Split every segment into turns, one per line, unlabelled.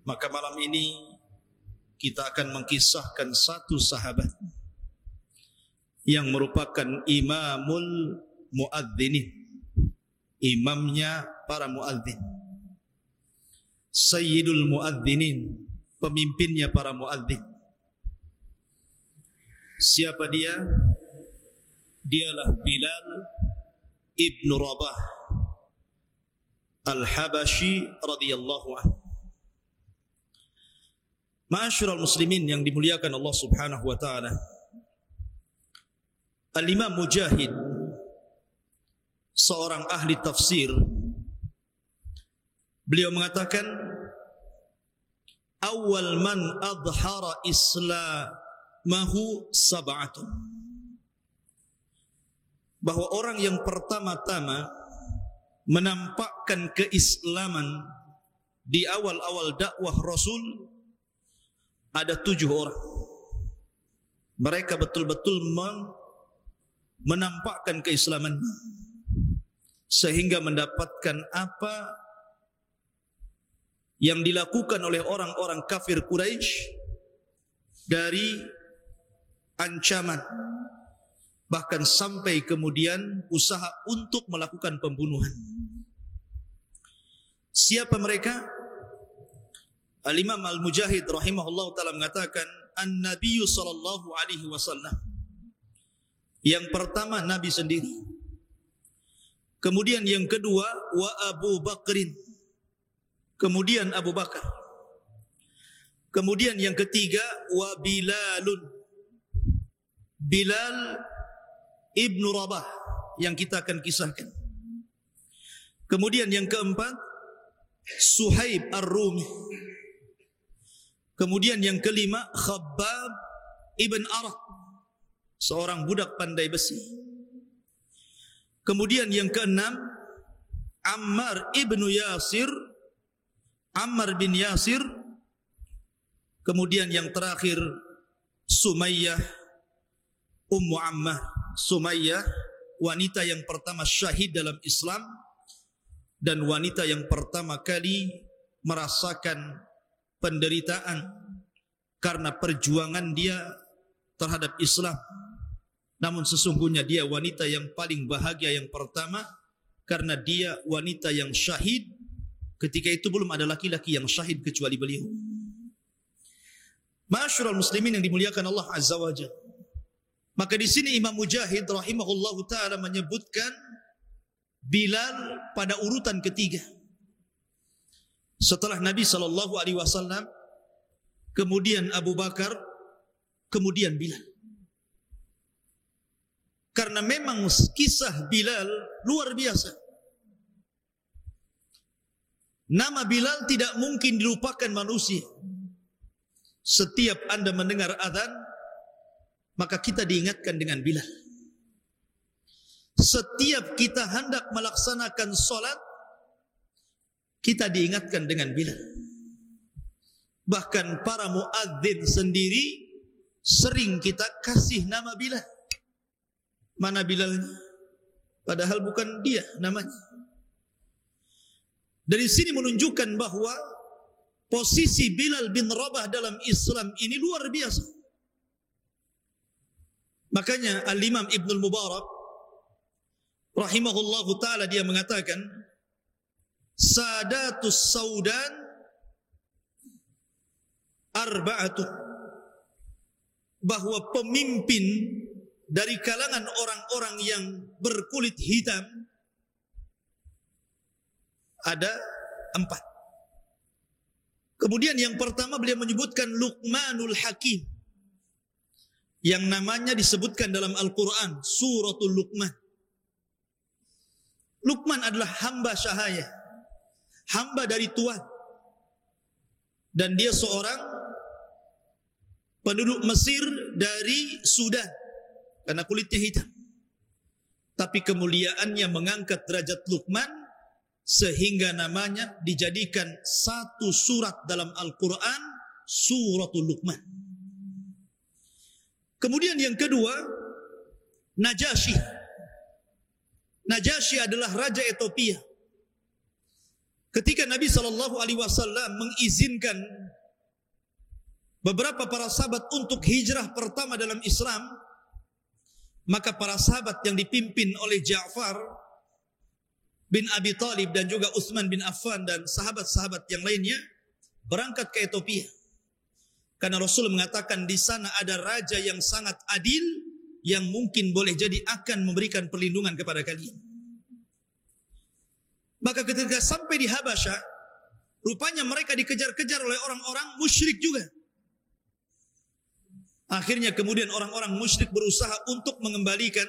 Maka malam ini kita akan mengkisahkan satu sahabat yang merupakan imamul muadzinin, imamnya para muadzin, sayyidul muadzinin, pemimpinnya para muadzin. Siapa dia? Dialah Bilal ibnu Rabah Al-Habashi radhiyallahu anhu. Ma'asyiral muslimin yang dimuliakan Allah Subhanahu wa taala. Al-Imam Mujahid, seorang ahli tafsir, beliau mengatakan awal man adhara islamahu sab'atun, bahwa orang yang pertama-tama menampakkan keislaman di awal-awal dakwah Rasul ada 7 orang. Mereka betul-betul menampakkan keislaman sehingga mendapatkan apa yang dilakukan oleh orang-orang kafir Quraisy dari ancaman, bahkan sampai kemudian usaha untuk melakukan pembunuhan. Siapa mereka? Al-Imam Al-Mujahid rahimahullah ta'ala mengatakan An-Nabiyyu sallallahu alaihi wasallam. Yang pertama Nabi sendiri. Kemudian yang kedua wa Abu Bakrin. Kemudian Abu Bakar. Kemudian yang ketiga wa Bilalun. Bilal ibnu Rabah yang kita akan kisahkan. Kemudian yang keempat Suhaib Ar-Rumi. Kemudian yang kelima Khabbab ibn Arat, seorang budak pandai besi. Kemudian yang keenam Ammar ibnu Yasir, Ammar bin Yasir. Kemudian yang terakhir Sumayyah Ummu Ammar. Sumayyah, wanita yang pertama syahid dalam Islam dan wanita yang pertama kali merasakan penderitaan karena perjuangan dia terhadap Islam. Namun sesungguhnya dia wanita yang paling bahagia yang pertama karena dia wanita yang syahid. Ketika itu belum ada laki-laki yang syahid kecuali beliau. Ma'asyiral muslimin yang dimuliakan Allah Azza wa Jalla. Maka di sini Imam Mujahid rahimahullahu taala menyebutkan Bilal pada urutan ketiga. Setelah Nabi sallallahu alaihi wasallam, kemudian Abu Bakar, kemudian Bilal. Karena memang kisah Bilal luar biasa. Nama Bilal tidak mungkin dilupakan manusia. Setiap Anda mendengar azan, maka kita diingatkan dengan Bilal. Setiap kita hendak melaksanakan solat, kita diingatkan dengan Bilal. Bahkan para muadzin sendiri sering kita kasih nama Bilal. Mana Bilalnya? Padahal bukan dia namanya. Dari sini menunjukkan bahwa posisi Bilal bin Rabah dalam Islam ini luar biasa. Makanya Al-Imam Ibnul Mubarak rahimahullahu ta'ala dia mengatakan Sadatus Saudan arba'atu, bahwa pemimpin dari kalangan orang-orang yang berkulit hitam ada 4. Kemudian yang pertama beliau menyebutkan Luqmanul Hakim, yang namanya disebutkan dalam Al-Quran, Suratul Luqman. Luqman adalah hamba sahaya, hamba dari Tuhan. Dan dia seorang penduduk Mesir dari Sudan, karena kulitnya hitam. Tapi kemuliaannya mengangkat derajat Luqman, sehingga namanya dijadikan satu surat dalam Al-Quran, Suratul Luqman. Kemudian yang kedua, Najasyi. Najasyi adalah Raja Ethiopia. ketika Nabi SAW mengizinkan beberapa para sahabat untuk hijrah pertama dalam Islam, maka para sahabat yang dipimpin oleh Ja'far bin Abi Thalib dan juga Utsman bin Affan dan sahabat-sahabat yang lainnya berangkat ke Ethiopia. Karena Rasul mengatakan di sana ada raja yang sangat adil yang mungkin boleh jadi akan memberikan perlindungan kepada kalian. Maka ketika sampai di Habasyah, rupanya mereka dikejar-kejar oleh orang-orang musyrik juga. Akhirnya kemudian orang-orang musyrik berusaha untuk mengembalikan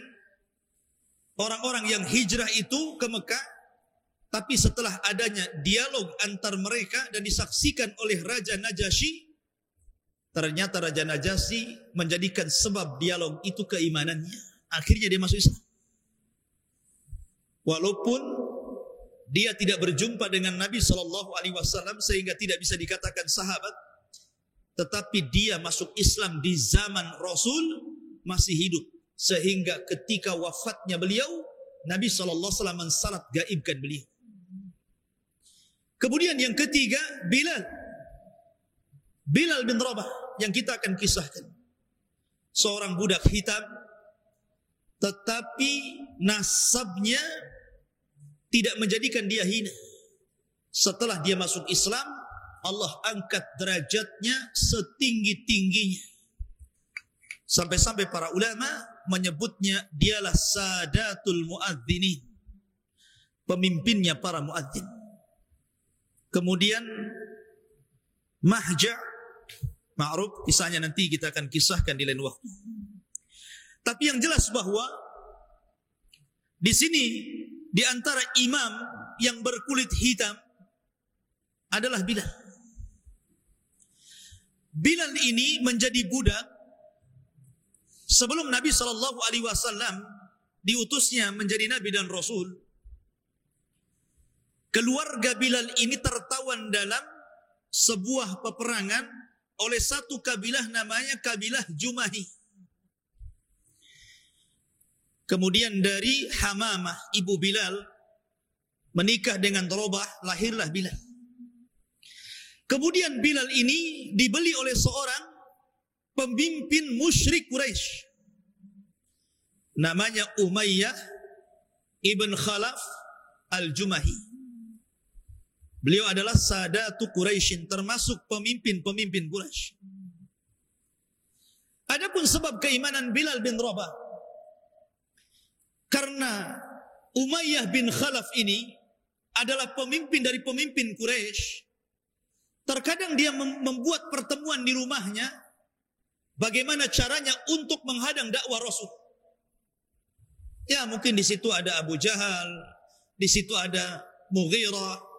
orang-orang yang hijrah itu ke Mekah. Tapi setelah adanya dialog antar mereka dan disaksikan oleh Raja Najasyi, ternyata Raja Najasyi menjadikan sebab dialog itu keimanannya. Akhirnya dia masuk Islam. Walaupun dia tidak berjumpa dengan Nabi SAW sehingga tidak bisa dikatakan sahabat, tetapi dia masuk Islam di zaman Rasul masih hidup. Sehingga ketika wafatnya beliau, Nabi SAW mensalat gaibkan beliau. Kemudian yang ketiga, Bilal bin Rabah yang kita akan kisahkan. Seorang budak hitam, tetapi nasabnya tidak menjadikan dia hina. Setelah dia masuk Islam, Allah angkat derajatnya setinggi-tingginya. Sampai-sampai para ulama menyebutnya dialah Sadatul Muadzinin, pemimpinnya para muadzin. Kemudian Mahja' ma'ruf, kisahnya nanti kita akan kisahkan di lain waktu. Tapi yang jelas bahwa di sini di antara imam yang berkulit hitam adalah Bilal. Bilal ini menjadi budak sebelum Nabi SAW diutusnya menjadi Nabi dan Rasul. Keluarga Bilal ini tertawan dalam sebuah peperangan oleh satu kabilah namanya kabilah Jumahi. Kemudian dari Hamamah, ibu Bilal, menikah dengan Robah, lahirlah Bilal. Kemudian Bilal ini dibeli oleh seorang pemimpin musyrik Quraisy, namanya Umayyah ibn Khalaf al-Jumahi. Beliau adalah Sadatu Quraisyin, termasuk pemimpin-pemimpin Quraisy. Adapun sebab keimanan Bilal bin Rabah, karena Umayyah bin Khalaf ini adalah pemimpin dari pemimpin Quraisy. Terkadang dia membuat pertemuan di rumahnya, bagaimana caranya untuk menghadang dakwah Rasul. Ya, mungkin di situ ada Abu Jahal, di situ ada Mughirah,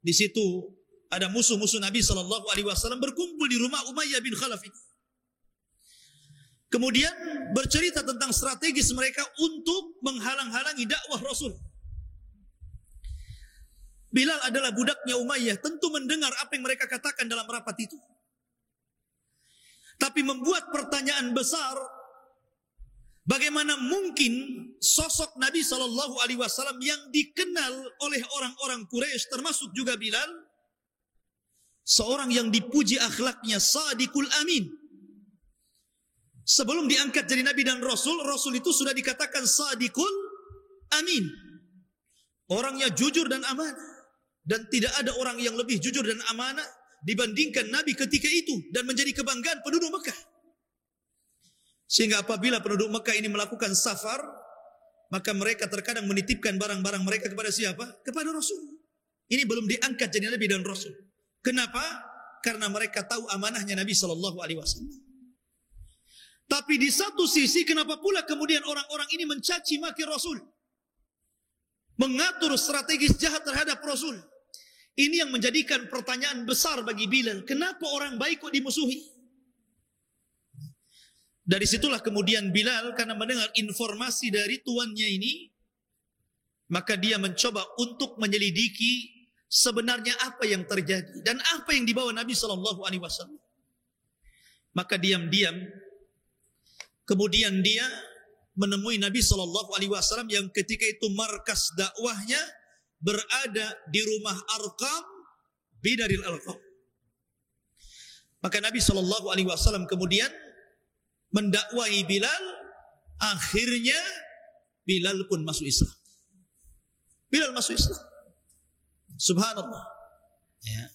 di situ ada musuh-musuh Nabi SAW berkumpul di rumah Umayyah bin Khalaf ini. Kemudian bercerita tentang strategis mereka untuk menghalang-halangi dakwah Rasul. Bilal adalah budaknya Umayyah, tentu mendengar apa yang mereka katakan dalam rapat itu. Tapi membuat pertanyaan besar, bagaimana mungkin sosok Nabi SAW yang dikenal oleh orang-orang Quraisy, termasuk juga Bilal, seorang yang dipuji akhlaknya, Sadiqul Amin. Sebelum diangkat jadi Nabi dan Rasul, Rasul itu sudah dikatakan Sadiqul Amin. Orangnya jujur dan amanah. Dan tidak ada orang yang lebih jujur dan amanah dibandingkan Nabi ketika itu, dan menjadi kebanggaan penduduk Mekah. Sehingga apabila penduduk Mekah ini melakukan safar, maka mereka terkadang menitipkan barang-barang mereka kepada siapa? Kepada Rasul. Ini belum diangkat jadi Nabi dan Rasul. Kenapa? Karena mereka tahu amanahnya Nabi SAW. Tapi di satu sisi, kenapa pula kemudian orang-orang ini mencaci maki Rasul, mengatur strategis jahat terhadap Rasul? Ini yang menjadikan pertanyaan besar bagi Bilal. Kenapa orang baik kok dimusuhi? Dari situlah kemudian Bilal, karena mendengar informasi dari tuannya ini, maka dia mencoba untuk menyelidiki sebenarnya apa yang terjadi dan apa yang dibawa Nabi SAW. Maka diam-diam kemudian dia menemui Nabi SAW yang ketika itu markas dakwahnya berada di rumah Arqam bin Abil Arqam. Maka Nabi SAW kemudian mendakwai Bilal. Akhirnya Bilal pun masuk Islam. Bilal masuk Islam. Subhanallah. Ya.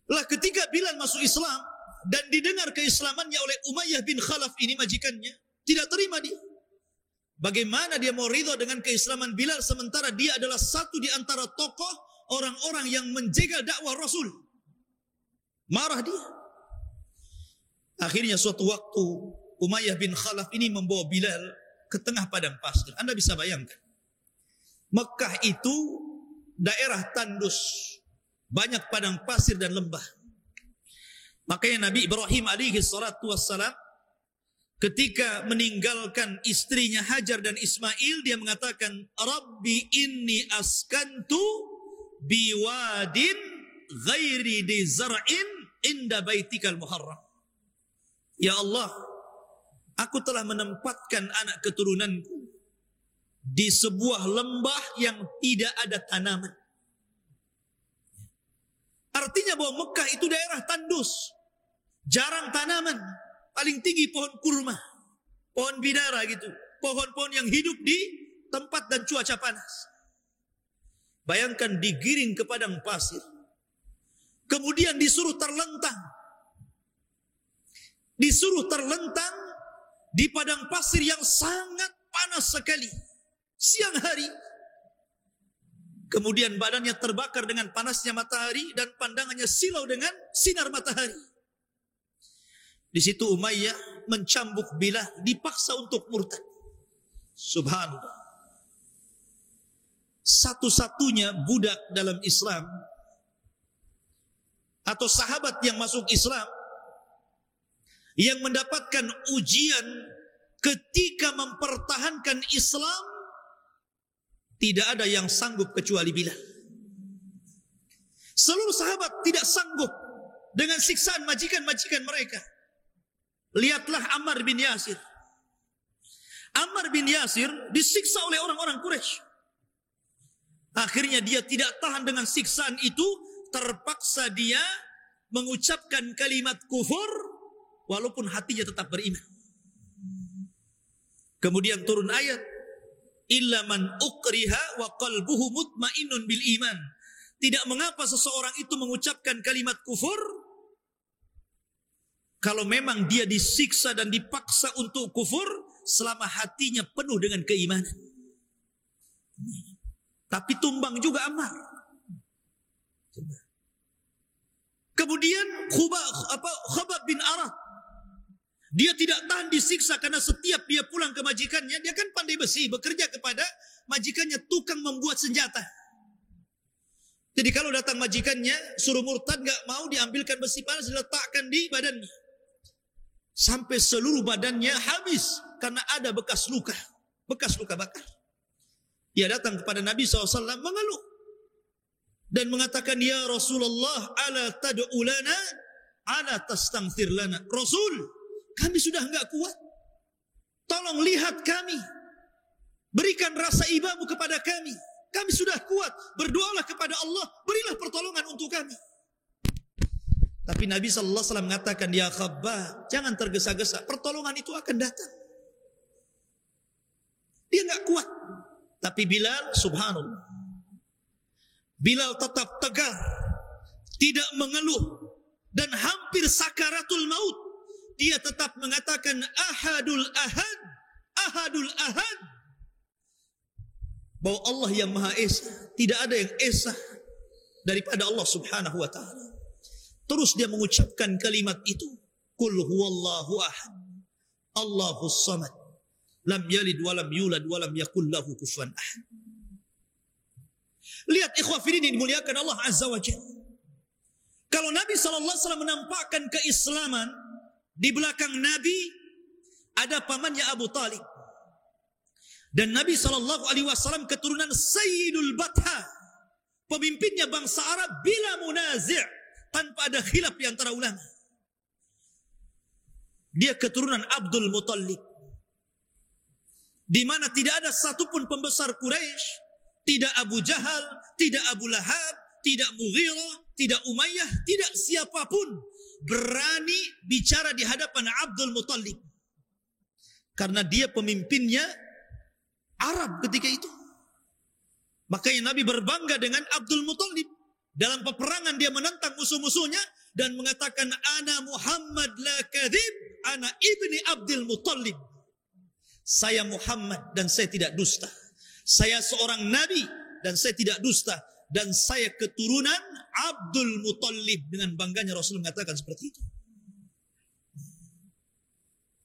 Lah ketika Bilal masuk Islam dan didengar keislamannya oleh Umayyah bin Khalaf ini majikannya, tidak terima dia. Bagaimana dia mau ridha dengan keislaman Bilal sementara dia adalah satu di antara tokoh orang-orang yang menjegal dakwah Rasul. Marah dia. Akhirnya suatu waktu Umayyah bin Khalaf ini membawa Bilal ke tengah padang pasir. Anda bisa bayangkan. Mekah itu daerah tandus. Banyak padang pasir dan lembah. Makanya Nabi Ibrahim alaihi salatu wassalam ketika meninggalkan istrinya Hajar dan Ismail, dia mengatakan, Rabbi inni askantu biwadin ghairi di zar'in inda baitikal muharram. Ya Allah, aku telah menempatkan anak keturunanku di sebuah lembah yang tidak ada tanaman. Artinya bahwa Mekah itu daerah tandus, jarang tanaman, paling tinggi pohon kurma, pohon bidara gitu, pohon-pohon yang hidup di tempat dan cuaca panas. Bayangkan digiring ke padang pasir, kemudian disuruh terlentang di padang pasir yang sangat panas sekali, siang hari. Kemudian badannya terbakar dengan panasnya matahari dan pandangannya silau dengan sinar matahari. Di situ Umayyah mencambuk Bilal, dipaksa untuk murtad. Subhanallah. Satu-satunya budak dalam Islam atau sahabat yang masuk Islam yang mendapatkan ujian ketika mempertahankan Islam, tidak ada yang sanggup kecuali Bilal. Seluruh sahabat tidak sanggup dengan siksaan majikan-majikan mereka. Lihatlah Ammar bin Yasir. Ammar bin Yasir disiksa oleh orang-orang Quraisy. Akhirnya dia tidak tahan dengan siksaan itu, terpaksa dia mengucapkan kalimat kufur walaupun hatinya tetap beriman. Kemudian turun ayat, illa man ukriha wa qalbuhu mutmainnun bil iman. Tidak mengapa seseorang itu mengucapkan kalimat kufur kalau memang dia disiksa dan dipaksa untuk kufur selama hatinya penuh dengan keimanan. Tapi tumbang juga Ammar. Kemudian Khabbab bin Arat, dia tidak tahan disiksa karena setiap dia pulang ke majikannya, dia kan pandai besi, bekerja kepada majikannya, tukang membuat senjata. Jadi kalau datang majikannya suruh murtad, gak mau, diambilkan besi panas diletakkan di badannya sampai seluruh badannya habis karena ada bekas luka bakar. Dia datang kepada Nabi SAW mengeluh dan mengatakan, ya Rasulullah, ala tad'u lana, ala tastaghfir lana. Rasul, kami sudah enggak kuat, tolong lihat kami, berikan rasa ibamu kepada kami. Kami sudah kuat, berdoalah kepada Allah, berilah pertolongan untuk kami. Tapi Nabi SAW mengatakan, ya Khabbab, jangan tergesa-gesa, pertolongan itu akan datang. Dia enggak kuat. Tapi Bilal, subhanallah, Bilal tetap tegar, tidak mengeluh, dan hampir sakaratul maut. Dia tetap mengatakan ahadul ahad, ahadul ahad, bahwa Allah yang Maha Esa, tidak ada yang esa daripada Allah Subhanahu wa ta'ala. Terus dia mengucapkan kalimat itu, Qul huwallahu ahad, Allahus samad, lam yalid walam yulad walam yakul lahu kufuwan ahad. Lihat ikhwah fillah dimuliakan Allah Azza wa Jalla. Kalau Nabi SAW menampakkan keislaman, di belakang Nabi ada pamannya Abu Talib. Dan Nabi SAW keturunan Sayyidul Batha, pemimpinnya bangsa Arab bila munazi', tanpa ada khilaf di antara ulama. Dia keturunan Abdul Muttalib, di mana tidak ada satupun pembesar Quraisy, tidak Abu Jahal, tidak Abu Lahab, tidak Mughirah, tidak Umayyah, tidak siapapun berani bicara di hadapan Abdul Muttalib. Karena dia pemimpinnya Arab ketika itu. Makanya Nabi berbangga dengan Abdul Muttalib. Dalam peperangan dia menentang musuh-musuhnya dan mengatakan, ana Muhammad la kadhib, ana ibni Abdul Muttalib. Saya Muhammad dan saya tidak dusta. Saya seorang nabi dan saya tidak dusta. Dan saya keturunan Abdul Muttalib. Dengan bangganya Rasul mengatakan seperti itu.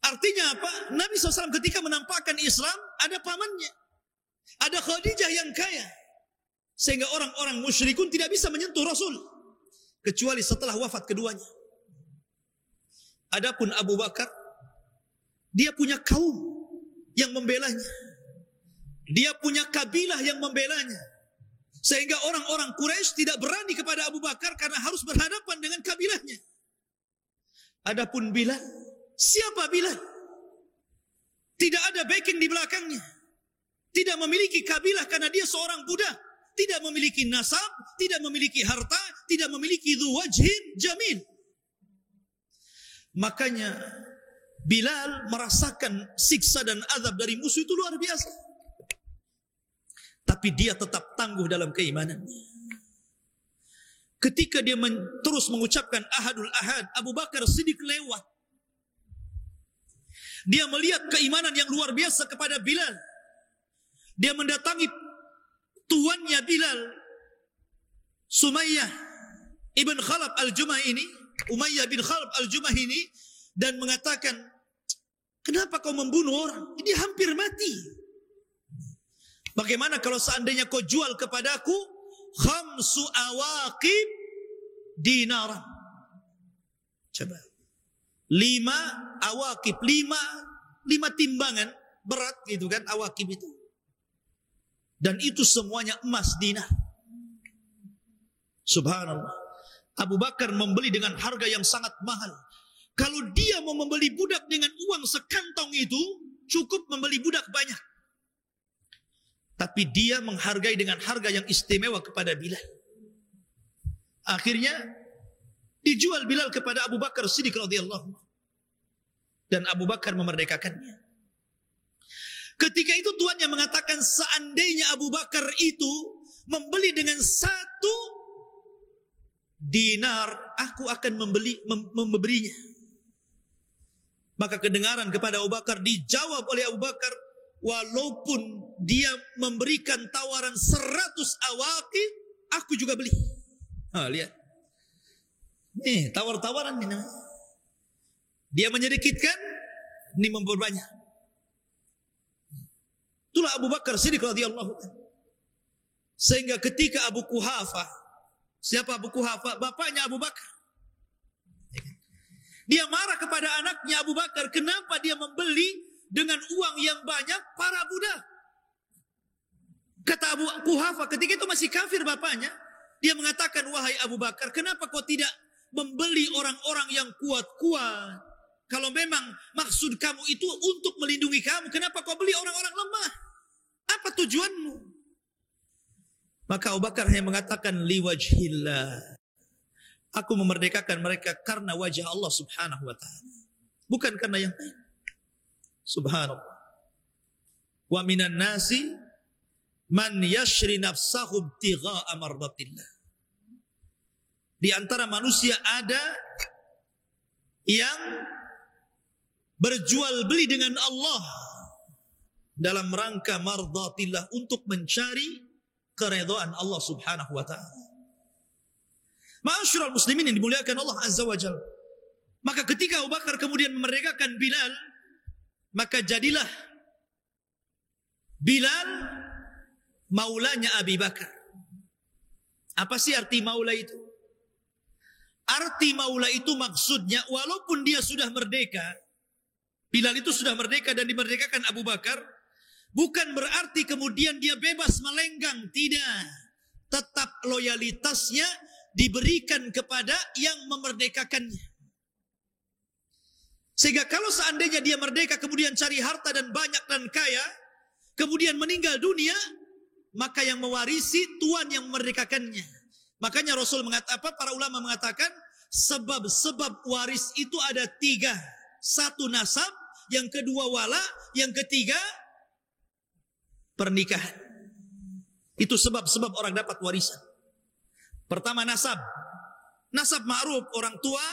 Artinya apa? Nabi SAW ketika menampakkan Islam, ada pamannya. Ada Khadijah yang kaya. Sehingga orang-orang musyrikun tidak bisa menyentuh Rasul. Kecuali setelah wafat keduanya. Adapun Abu Bakar, dia punya kaum yang membelanya. Dia punya kabilah yang membelanya. Sehingga orang-orang Quraisy tidak berani kepada Abu Bakar karena harus berhadapan dengan kabilahnya. Adapun Bilal, siapa Bilal? Tidak ada backing di belakangnya. Tidak memiliki kabilah karena dia seorang budak. Tidak memiliki nasab, tidak memiliki harta, tidak memiliki dhu wajhin jamil. Makanya Bilal merasakan siksa dan azab dari musuh itu luar biasa. Tapi dia tetap tangguh dalam keimanannya. Ketika dia terus mengucapkan ahadul ahad, Abu Bakar Siddiq lewat. Dia melihat keimanan yang luar biasa kepada Bilal. Dia mendatangi tuannya Bilal, Sumayyah ibn Khalaf al-Jumah ini, Umayyah bin Khalaf al-Jumah ini, dan mengatakan, kenapa kau membunuh orang? Ini hampir mati. Bagaimana kalau seandainya kau jual kepadaku 5 awaqib dinaran? Coba. 5 awaqib, 5 timbangan berat gitu kan, awaqib itu. Dan itu semuanya emas dinar. Subhanallah. Abu Bakar membeli dengan harga yang sangat mahal. Kalau dia mau membeli budak dengan uang sekantong itu, cukup membeli budak banyak. Tapi dia menghargai dengan harga yang istimewa kepada Bilal. Akhirnya dijual Bilal kepada Abu Bakar Siddiq radhiyallahu anhu. Dan Abu Bakar memerdekakannya. Ketika itu tuannya mengatakan, seandainya Abu Bakar itu membeli dengan 1 dinar, aku akan memberinya. Maka kedengaran kepada Abu Bakar, dijawab oleh Abu Bakar, walaupun dia memberikan tawaran 100 awaqib, aku juga beli. Lihat. Nih, tawar-tawaran ini. Dia menyedikitkan, ini memperbanyak. Itulah Abu Bakar Siddiq radhiyallahu anhu. Sehingga ketika Abu Quhafah, siapa Abu Quhafah? Bapaknya Abu Bakar. Dia marah kepada anaknya Abu Bakar, kenapa dia membeli dengan uang yang banyak para budak. Kata Abu Quhafah, ketika itu masih kafir bapaknya, dia mengatakan, wahai Abu Bakar, kenapa kau tidak membeli orang-orang yang kuat-kuat? Kalau memang maksud kamu itu untuk melindungi kamu, kenapa kau beli orang-orang lemah? Apa tujuanmu? Maka Abu Bakar hanya mengatakan, liwajhillah. Aku memerdekakan mereka karena wajah Allah subhanahu wa ta'ala. Bukan karena yang lain. Subhanallah. Wa minan nasi man yashri nafsahu ibtigha'a mardatillah. Di antara manusia ada yang berjual beli dengan Allah dalam rangka mardatillah, untuk mencari keridhaan Allah subhanahu wa ta'ala. Ma'asyiral muslimin yang dimuliakan Allah azza wa jalla. Maka ketika Abu Bakar kemudian memerdekakan Bilal, maka jadilah Bilal maulanya Abi Bakar. Apa sih arti maula itu? Arti maula itu maksudnya, walaupun dia sudah merdeka, Bilal itu sudah merdeka dan dimerdekakan Abu Bakar, bukan berarti kemudian dia bebas melenggang. Tidak. Tetap loyalitasnya diberikan kepada yang memerdekakannya. Sehingga kalau seandainya dia merdeka kemudian cari harta dan banyak dan kaya, kemudian meninggal dunia, maka yang mewarisi tuan yang memerdekakannya. Makanya Rasul mengatakan, para ulama mengatakan, sebab-sebab waris itu ada 3. 1 nasab, yang kedua wala, yang ketiga pernikahan. Itu sebab-sebab orang dapat warisan. Pertama nasab. Nasab ma'ruf, orang tua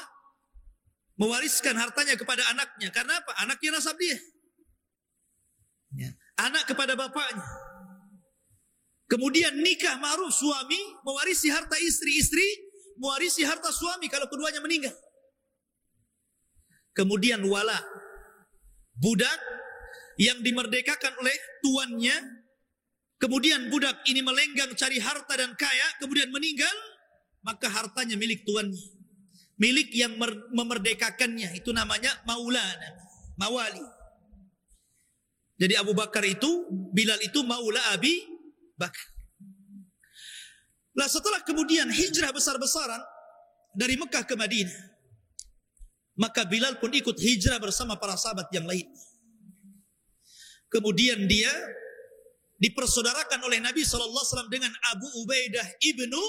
mewariskan hartanya kepada anaknya. Karena apa? Anaknya nasab dia. Anak kepada bapaknya. Kemudian nikah ma'ruf, suami mewarisi harta istri, istri mewarisi harta suami kalau keduanya meninggal. Kemudian wala, budak yang dimerdekakan oleh tuannya. Kemudian budak ini melenggang cari harta dan kaya, kemudian meninggal, maka hartanya milik tuannya. Milik yang memerdekakannya, itu namanya maula, mawali. Jadi Abu Bakar itu, Bilal itu maula Abi Bakar. Nah, setelah kemudian hijrah besar-besaran dari Mekah ke Madinah, maka Bilal pun ikut hijrah bersama para sahabat yang lain. Kemudian dia dipersaudarakan oleh Nabi SAW dengan Abu Ubaidah ibnu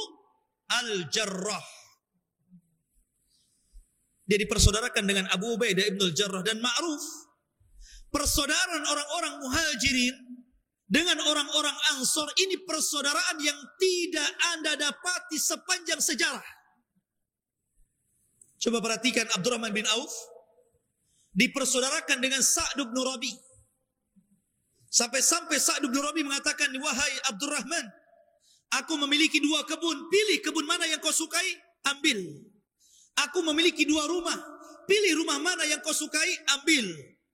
Al-Jarrah. Dia dipersaudarakan dengan Abu Ubaidah ibnu Al-Jarrah. Dan ma'ruf, persaudaraan orang-orang muhajirin dengan orang-orang Ansor ini persaudaraan yang tidak Anda dapati sepanjang sejarah. Coba perhatikan, Abdurrahman bin Auf dipersaudarakan dengan Sa'd bin Rabi. Sampai-sampai Sa'd bin Rabi mengatakan, wahai Abdurrahman, aku memiliki 2 kebun, pilih kebun mana yang kau sukai, ambil. Aku memiliki 2 rumah, pilih rumah mana yang kau sukai, ambil.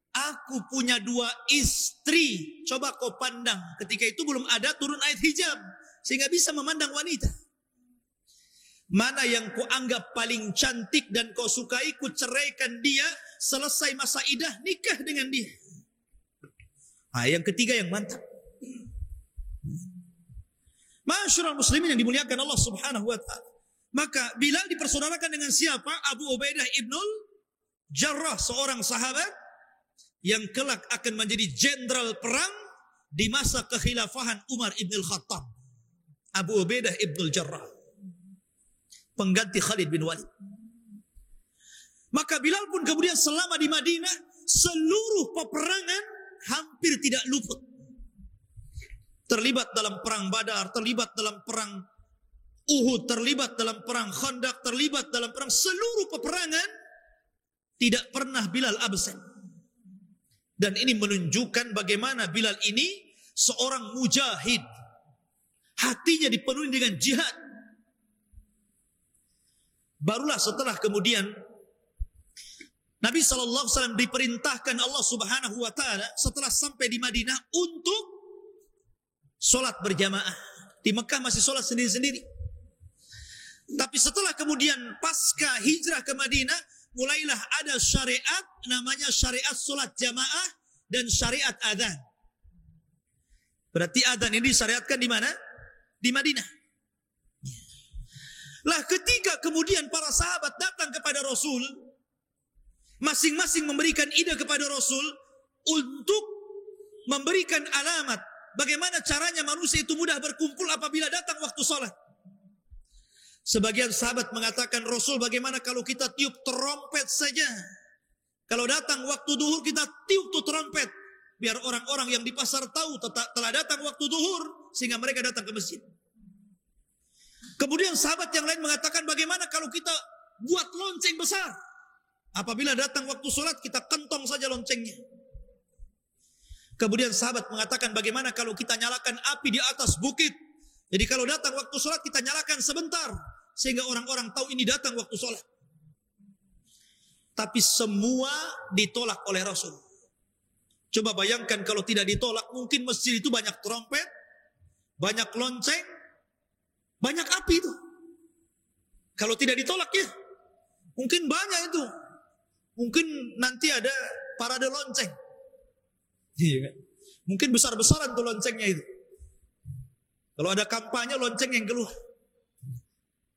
Aku punya 2 istri. Coba kau pandang. Ketika itu belum ada turun ayat hijab, sehingga bisa memandang wanita. Mana yang kau anggap paling cantik dan kau sukai, ku ceraikan dia. Selesai masa idah, nikah dengan dia. Yang ketiga yang mantap. Masyarul muslimin yang dimuliakan Allah Subhanahu wa ta'ala. Maka Bilal dipersaudarakan dengan siapa? Abu Ubaidah ibnul Jarrah, seorang sahabat yang kelak akan menjadi jenderal perang di masa kekhilafahan Umar ibn Khattab. Abu Ubaidah ibnul Jarrah, pengganti Khalid bin Walid. Maka Bilal pun kemudian selama di Madinah, seluruh peperangan hampir tidak luput. Terlibat dalam perang Badar, terlibat dalam perang Uhud, terlibat dalam perang Khandaq, terlibat dalam perang, seluruh peperangan tidak pernah Bilal absen. Dan ini menunjukkan bagaimana Bilal ini seorang mujahid. Hatinya dipenuhi dengan jihad. Barulah setelah kemudian Nabi SAW diperintahkan Allah Subhanahu wa ta'ala setelah sampai di Madinah untuk sholat berjamaah. Di Mekah masih sholat sendiri-sendiri. Tapi setelah kemudian pasca hijrah ke Madinah, mulailah ada syariat, namanya syariat sholat jamaah dan syariat adzan. Berarti adzan ini disyariatkan di mana? Di Madinah. Lah ketika kemudian para sahabat datang kepada Rasul, masing-masing memberikan ide kepada Rasul untuk memberikan alamat bagaimana caranya manusia itu mudah berkumpul apabila datang waktu sholat. Sebagian sahabat mengatakan, Rasul, bagaimana kalau kita tiup trompet saja? Kalau datang waktu duhur kita tiup tuh trompet, biar orang-orang yang di pasar tahu telah datang waktu duhur, sehingga mereka datang ke masjid. Kemudian sahabat yang lain mengatakan, bagaimana kalau kita buat lonceng besar? Apabila datang waktu sholat kita kentong saja loncengnya. Kemudian sahabat mengatakan, bagaimana kalau kita nyalakan api di atas bukit? Jadi kalau datang waktu sholat kita nyalakan sebentar, sehingga orang-orang tahu ini datang waktu sholat. Tapi semua ditolak oleh Rasul. Coba bayangkan kalau tidak ditolak, mungkin masjid itu banyak trompet, banyak lonceng, banyak api itu. Kalau tidak ditolak ya, mungkin banyak itu. Mungkin nanti ada parade lonceng. Mungkin besar-besaran tuh loncengnya itu. Kalau ada kampanye lonceng yang keluar.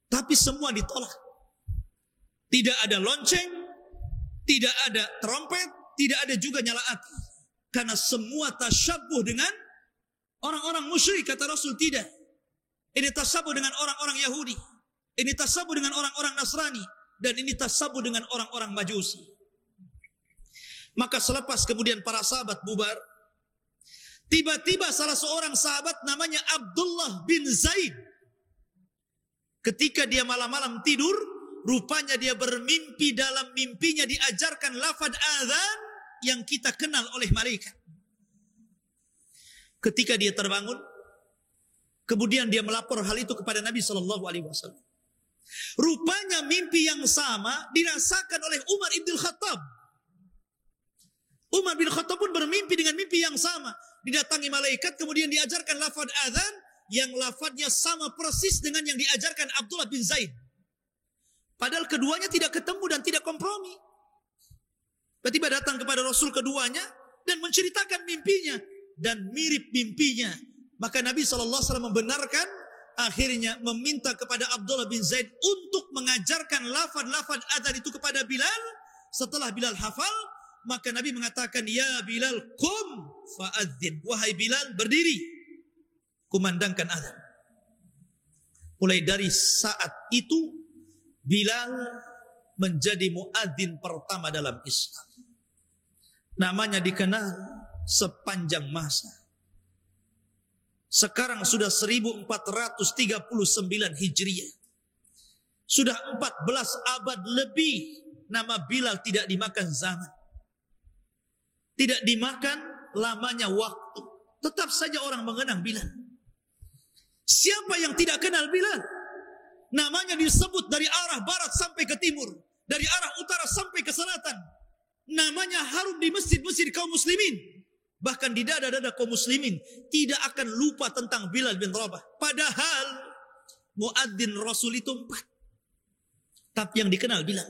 Tapi semua ditolak. Tidak ada lonceng, tidak ada trompet, tidak ada juga nyala api. Karena semua tasyabbuh dengan Orang-orang musyrik, kata Rasul, tidak. Ini tasabuh dengan orang-orang Yahudi. Ini tasabuh dengan orang-orang Nasrani. Dan ini tasabuh dengan orang-orang Majusi. Maka selepas kemudian para sahabat bubar, tiba-tiba salah seorang sahabat namanya Abdullah bin Zaid. Ketika dia malam-malam tidur, rupanya dia bermimpi, dalam mimpinya diajarkan lafaz azan yang kita kenal oleh malaikat. Ketika dia terbangun, kemudian dia melapor hal itu kepada Nabi SAW. Rupanya mimpi yang sama dirasakan oleh Umar ibn Khattab. Umar bin Khattab pun bermimpi dengan mimpi yang sama. Didatangi malaikat, kemudian diajarkan lafaz azan yang lafaznya sama persis dengan yang diajarkan Abdullah bin Zaid. Padahal keduanya tidak ketemu dan tidak kompromi. Tiba-tiba datang kepada Rasul keduanya dan menceritakan mimpinya. Dan mirip mimpinya. Maka Nabi SAW membenarkan, akhirnya meminta kepada Abdullah bin Zaid untuk mengajarkan lafaz-lafaz azan itu kepada Bilal. Setelah Bilal hafal, maka Nabi mengatakan, ya Bilal, qum fa'adzin. Wahai Bilal, berdiri, kumandangkan azan. Mulai dari saat itu, Bilal menjadi muadzin pertama dalam Islam. Namanya dikenal sepanjang masa. Sekarang sudah 1439 Hijriah. Sudah 14 abad lebih nama Bilal tidak dimakan zaman. Tidak dimakan lamanya waktu. Tetap saja orang mengenang Bilal. Siapa yang tidak kenal Bilal? Namanya disebut dari arah barat sampai ke timur, dari arah utara sampai ke selatan. Namanya harum di masjid-masjid kaum muslimin. Bahkan di dada-dada kaum muslimin tidak akan lupa tentang Bilal bin Rabah. Padahal muadzin Rasul itu 4. Tapi yang dikenal Bilal.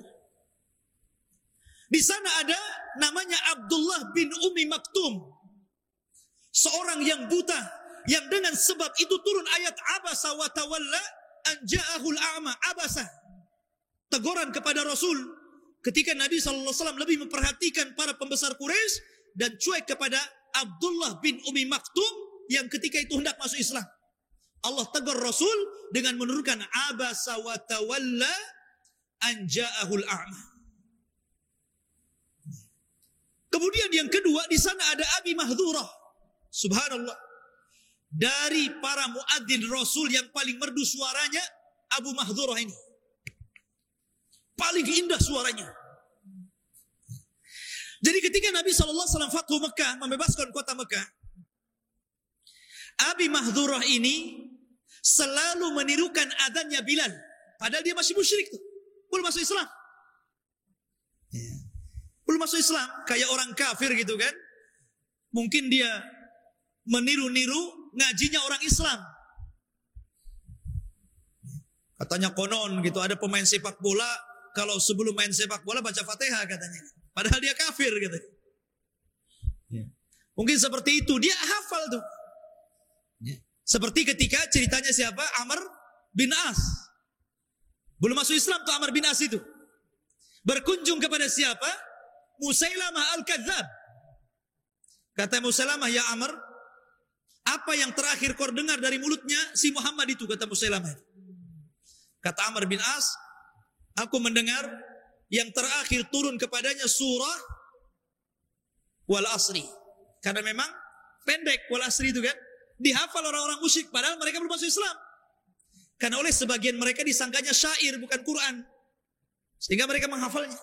Di sana ada namanya Abdullah bin Ummi Maktum. Seorang yang buta, yang dengan sebab itu turun ayat abasa wa tawalla an ja'ahul a'ma. Abasa, teguran kepada Rasul ketika Nabi SAW lebih memperhatikan para pembesar Quraisy dan cuek kepada Abdullah bin Ummi Maktum yang ketika itu hendak masuk Islam. Allah tegur Rasul dengan menurunkan abasa wa tawalla an ja'ahul a'ma. Kemudian yang kedua, di sana ada Abi Mahdhurah. Subhanallah. Dari para muadzin Rasul yang paling merdu suaranya, Abu Mahdhurah ini. Paling indah suaranya. Jadi ketika Nabi SAW Fathu Mekah, membebaskan kota Mekah, Abi Mahdhurah ini selalu menirukan adhannya Bilal. Padahal dia masih musyrik tuh. Belum masuk Islam. Belum masuk Islam. Kayak orang kafir gitu kan. Mungkin dia meniru-niru ngajinya orang Islam. Katanya konon gitu, ada pemain sepak bola, kalau sebelum main sepak bola baca Fatihah katanya. Padahal dia kafir gitu. Mungkin seperti itu, dia hafal tuh. Seperti ketika ceritanya siapa? Amr bin As. Belum masuk Islam tuh Amr bin As itu. Berkunjung kepada siapa? Musailamah al-Kadzab. Kata Musailamah, ya Amr, apa yang terakhir kau dengar dari mulutnya si Muhammad itu? Kata Musailamah. Kata Amr bin As, aku mendengar yang terakhir turun kepadanya surah Wal Asri. Karena memang pendek Wal Asri itu kan. Dihafal orang-orang musyrik padahal mereka belum masuk Islam. Karena oleh sebagian mereka disangkanya syair bukan Quran. Sehingga mereka menghafalnya.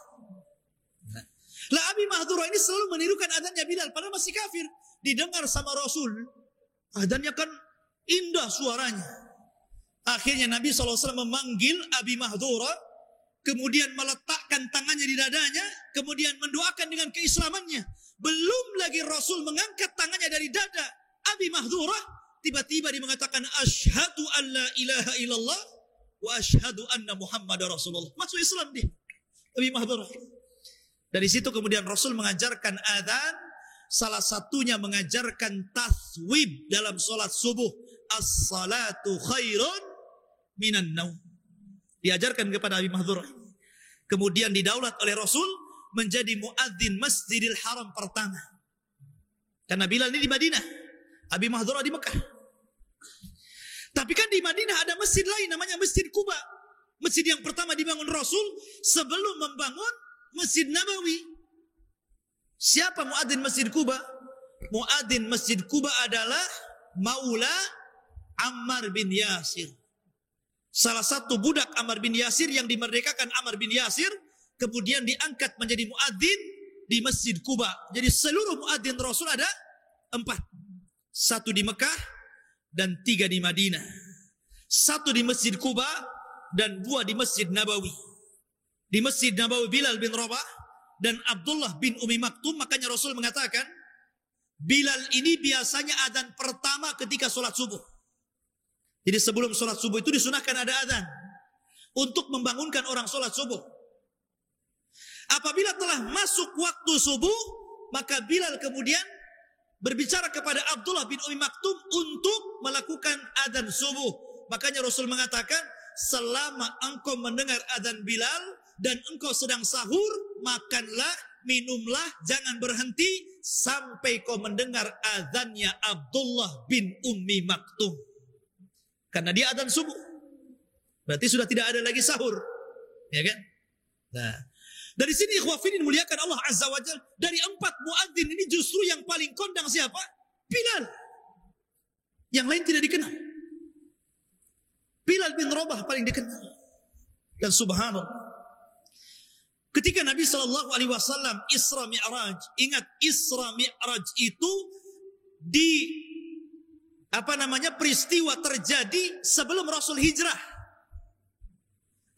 Lah Abi Mahdhurah ini selalu menirukan adhannya Bilal padahal masih kafir. Didengar sama Rasul, adhannya kan indah suaranya. Akhirnya Nabi SAW memanggil Abi Mahdhurah, kemudian meletakkan tangannya di dadanya, kemudian mendoakan dengan keislamannya. Belum lagi Rasul mengangkat tangannya dari dada Abi Mahdhurah, tiba-tiba dia mengatakan asyhadu an la ilaha illallah wa asyhadu anna Muhammadar Rasulullah. Masuk Islam dia, Abi Mahdhurah. Dari situ kemudian Rasul mengajarkan adzan, salah satunya mengajarkan taswib dalam solat subuh. As-salatu khairun minan naum. Diajarkan kepada Abi Mahdhurah. Kemudian didaulat oleh Rasul menjadi muadzin Masjidil Haram pertama. Karena Bilal ini di Madinah. Abi Mahdharah di Mekah. Tapi kan di Madinah ada masjid lain namanya Masjid Quba. Masjid yang pertama dibangun Rasul sebelum membangun Masjid Nabawi. Siapa muadzin Masjid Quba? Muadzin Masjid Quba adalah Maula Ammar bin Yasir. Salah satu budak Ammar bin Yasir yang dimerdekakan Ammar bin Yasir kemudian diangkat menjadi muadzin di Masjid Quba. Jadi seluruh muadzin Rasul ada 4. 1 di Mekah dan 3 di Madinah. 1 di Masjid Quba dan 2 di Masjid Nabawi. Di Masjid Nabawi Bilal bin Rabah dan Abdullah bin Umi Maktum. Makanya Rasul mengatakan Bilal ini biasanya adzan pertama ketika sholat subuh. Jadi sebelum sholat subuh itu disunahkan ada adzan untuk membangunkan orang sholat subuh. Apabila telah masuk waktu subuh, maka Bilal kemudian berbicara kepada Abdullah bin Umi Maktum untuk melakukan adzan subuh. Makanya Rasul mengatakan, selama engkau mendengar adzan Bilal dan engkau sedang sahur, makanlah, minumlah, jangan berhenti sampai kau mendengar adzannya Abdullah bin Umi Maktum. Karena dia adzan subuh. Berarti sudah tidak ada lagi sahur. Ya kan? Nah, dari sini ikhwafidin muliakan Allah Azza wa Jalla, dari 4 muadzin ini justru yang paling kondang siapa? Bilal. Yang lain tidak dikenal. Bilal bin Rabah paling dikenal. Dan subhanallah, ketika Nabi SAW Isra Mi'raj, ingat Isra Mi'raj itu peristiwa terjadi sebelum Rasul hijrah.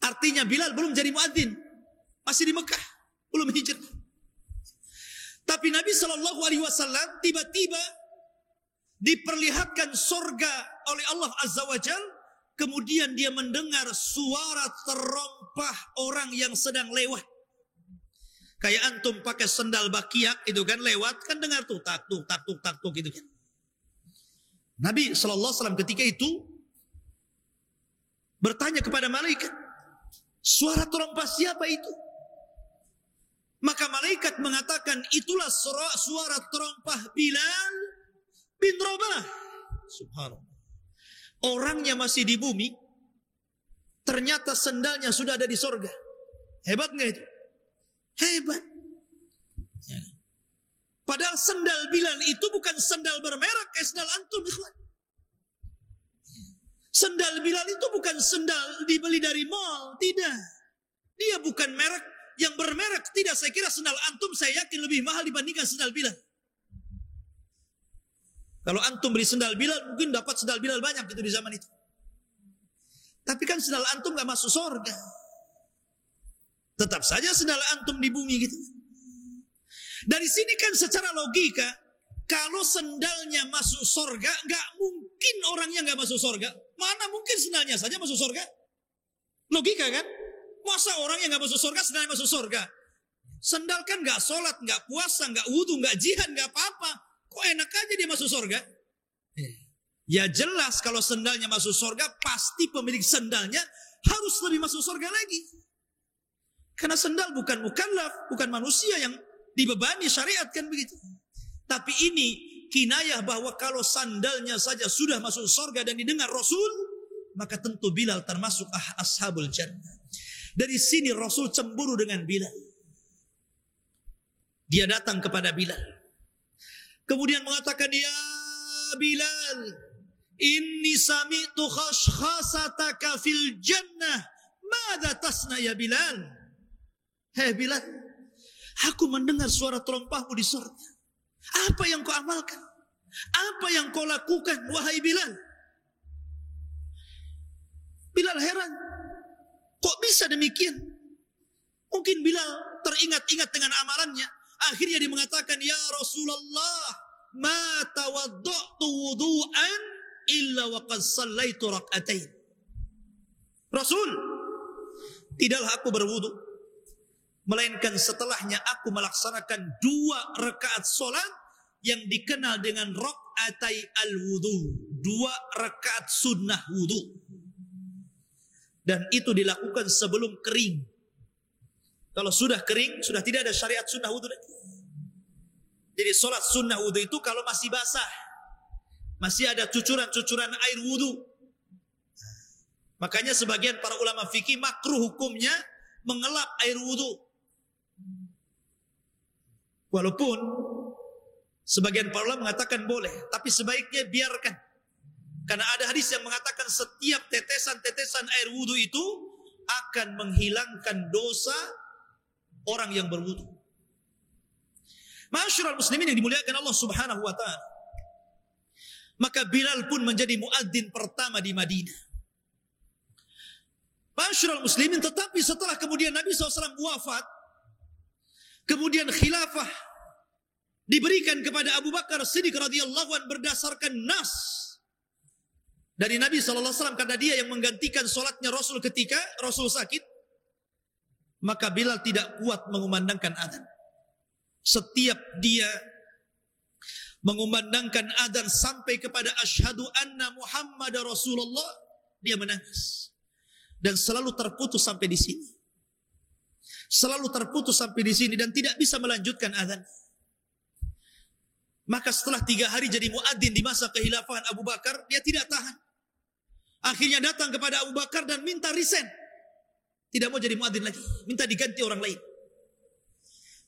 Artinya Bilal belum jadi muadzin, masih di Mekah, belum hijrah. Tapi Nabi SAW tiba-tiba diperlihatkan surga oleh Allah Azza wa Jal. Kemudian dia mendengar suara terompah orang yang sedang lewat. Kayak antum pakai sendal bakiak itu kan, lewat kan dengar tuh tak tuk tak tuk tak tuk gitu kan. Nabi SAW ketika itu bertanya kepada malaikat, suara terompah siapa itu? Maka malaikat mengatakan, itulah suara terompah Bilal bin Rabah. Subhanallah. Orangnya masih di bumi, ternyata sendalnya sudah ada di sorga. Hebat nggak itu? Hebat. Padahal sendal Bilal itu bukan sendal bermerek kayak sendal antum, ikhwan. Sendal Bilal itu bukan sendal dibeli dari mall, tidak. Dia bukan merek yang bermerek, tidak. Saya kira sendal antum saya yakin lebih mahal dibandingkan sendal Bilal. Kalau antum beli sendal Bilal, mungkin dapat sendal Bilal banyak gitu di zaman itu. Tapi kan sendal antum gak masuk surga. Tetap saja sendal antum di bumi gitu. Dari sini kan secara logika, kalau sendalnya masuk surga, gak mungkin orangnya gak masuk surga. Mana mungkin sendalnya saja masuk surga? Logika kan? Masa orang yang gak masuk surga, sendalnya masuk surga? Sendal kan gak sholat, gak puasa, gak wudhu, gak jihad, gak apa-apa. Kok enak aja dia masuk surga? Ya jelas kalau sendalnya masuk surga, pasti pemilik sendalnya harus lebih masuk surga lagi. Karena sendal bukan mukallaf, bukan manusia yang dibebani syariat kan begitu. Tapi ini kinayah bahwa kalau sandalnya saja sudah masuk surga dan didengar Rasul, maka tentu Bilal termasuk ashabul jannah. Dari sini Rasul cemburu dengan Bilal. Dia datang kepada Bilal. Kemudian mengatakan, ya Bilal, inni sami'tu khashkhasataka fil jannah. Mada tasna ya Bilal? Hei Bilal, aku mendengar suara terompahmu di surga. Apa yang kau amalkan? Apa yang kau lakukan, wahai Bilal? Bilal heran. Kok bisa demikian? Mungkin Bilal teringat-ingat dengan amalannya. Akhirnya dia mengatakan, ya Rasulullah, ma tawadda'tu wudu'an illa wa qad sallaitu rak'atain. Rasul, tidaklah aku berwudu, melainkan setelahnya aku melaksanakan 2 rakaat solat yang dikenal dengan rak'atai al-wudu, 2 rakaat sunnah wudu. Dan itu dilakukan sebelum kering. Kalau sudah kering, sudah tidak ada syariat sunnah wudu lagi. Jadi sholat sunnah wudu itu kalau masih basah. Masih ada cucuran-cucuran air wudu. Makanya sebagian para ulama fikih makruh hukumnya mengelap air wudu. Walaupun sebagian para ulama mengatakan boleh, tapi sebaiknya biarkan. Karena ada hadis yang mengatakan setiap tetesan-tetesan air wudu itu akan menghilangkan dosa orang yang berwudu. Ma'asyiral muslimin yang dimuliakan Allah Subhanahu wa taala. Maka Bilal pun menjadi muadzin pertama di Madinah. Ma'asyiral muslimin, tetapi setelah kemudian Nabi SAW wafat, kemudian khilafah diberikan kepada Abu Bakar Siddiq radhiyallahu anhu berdasarkan nas dari Nabi SAW, karena dia yang menggantikan solatnya Rasul ketika Rasul sakit. Maka Bilal tidak kuat mengumandangkan adzan. Setiap dia mengumandangkan adzan sampai kepada asyhadu anna Muhammadar Rasulullah, dia menangis. Dan selalu terputus sampai di sini. Selalu terputus sampai di sini dan tidak bisa melanjutkan adzan. Maka setelah 3 hari jadi muadzin di masa kekhilafahan Abu Bakar, dia tidak tahan. Akhirnya datang kepada Abu Bakar dan minta resign. Tidak mau jadi muadzin lagi, minta diganti orang lain.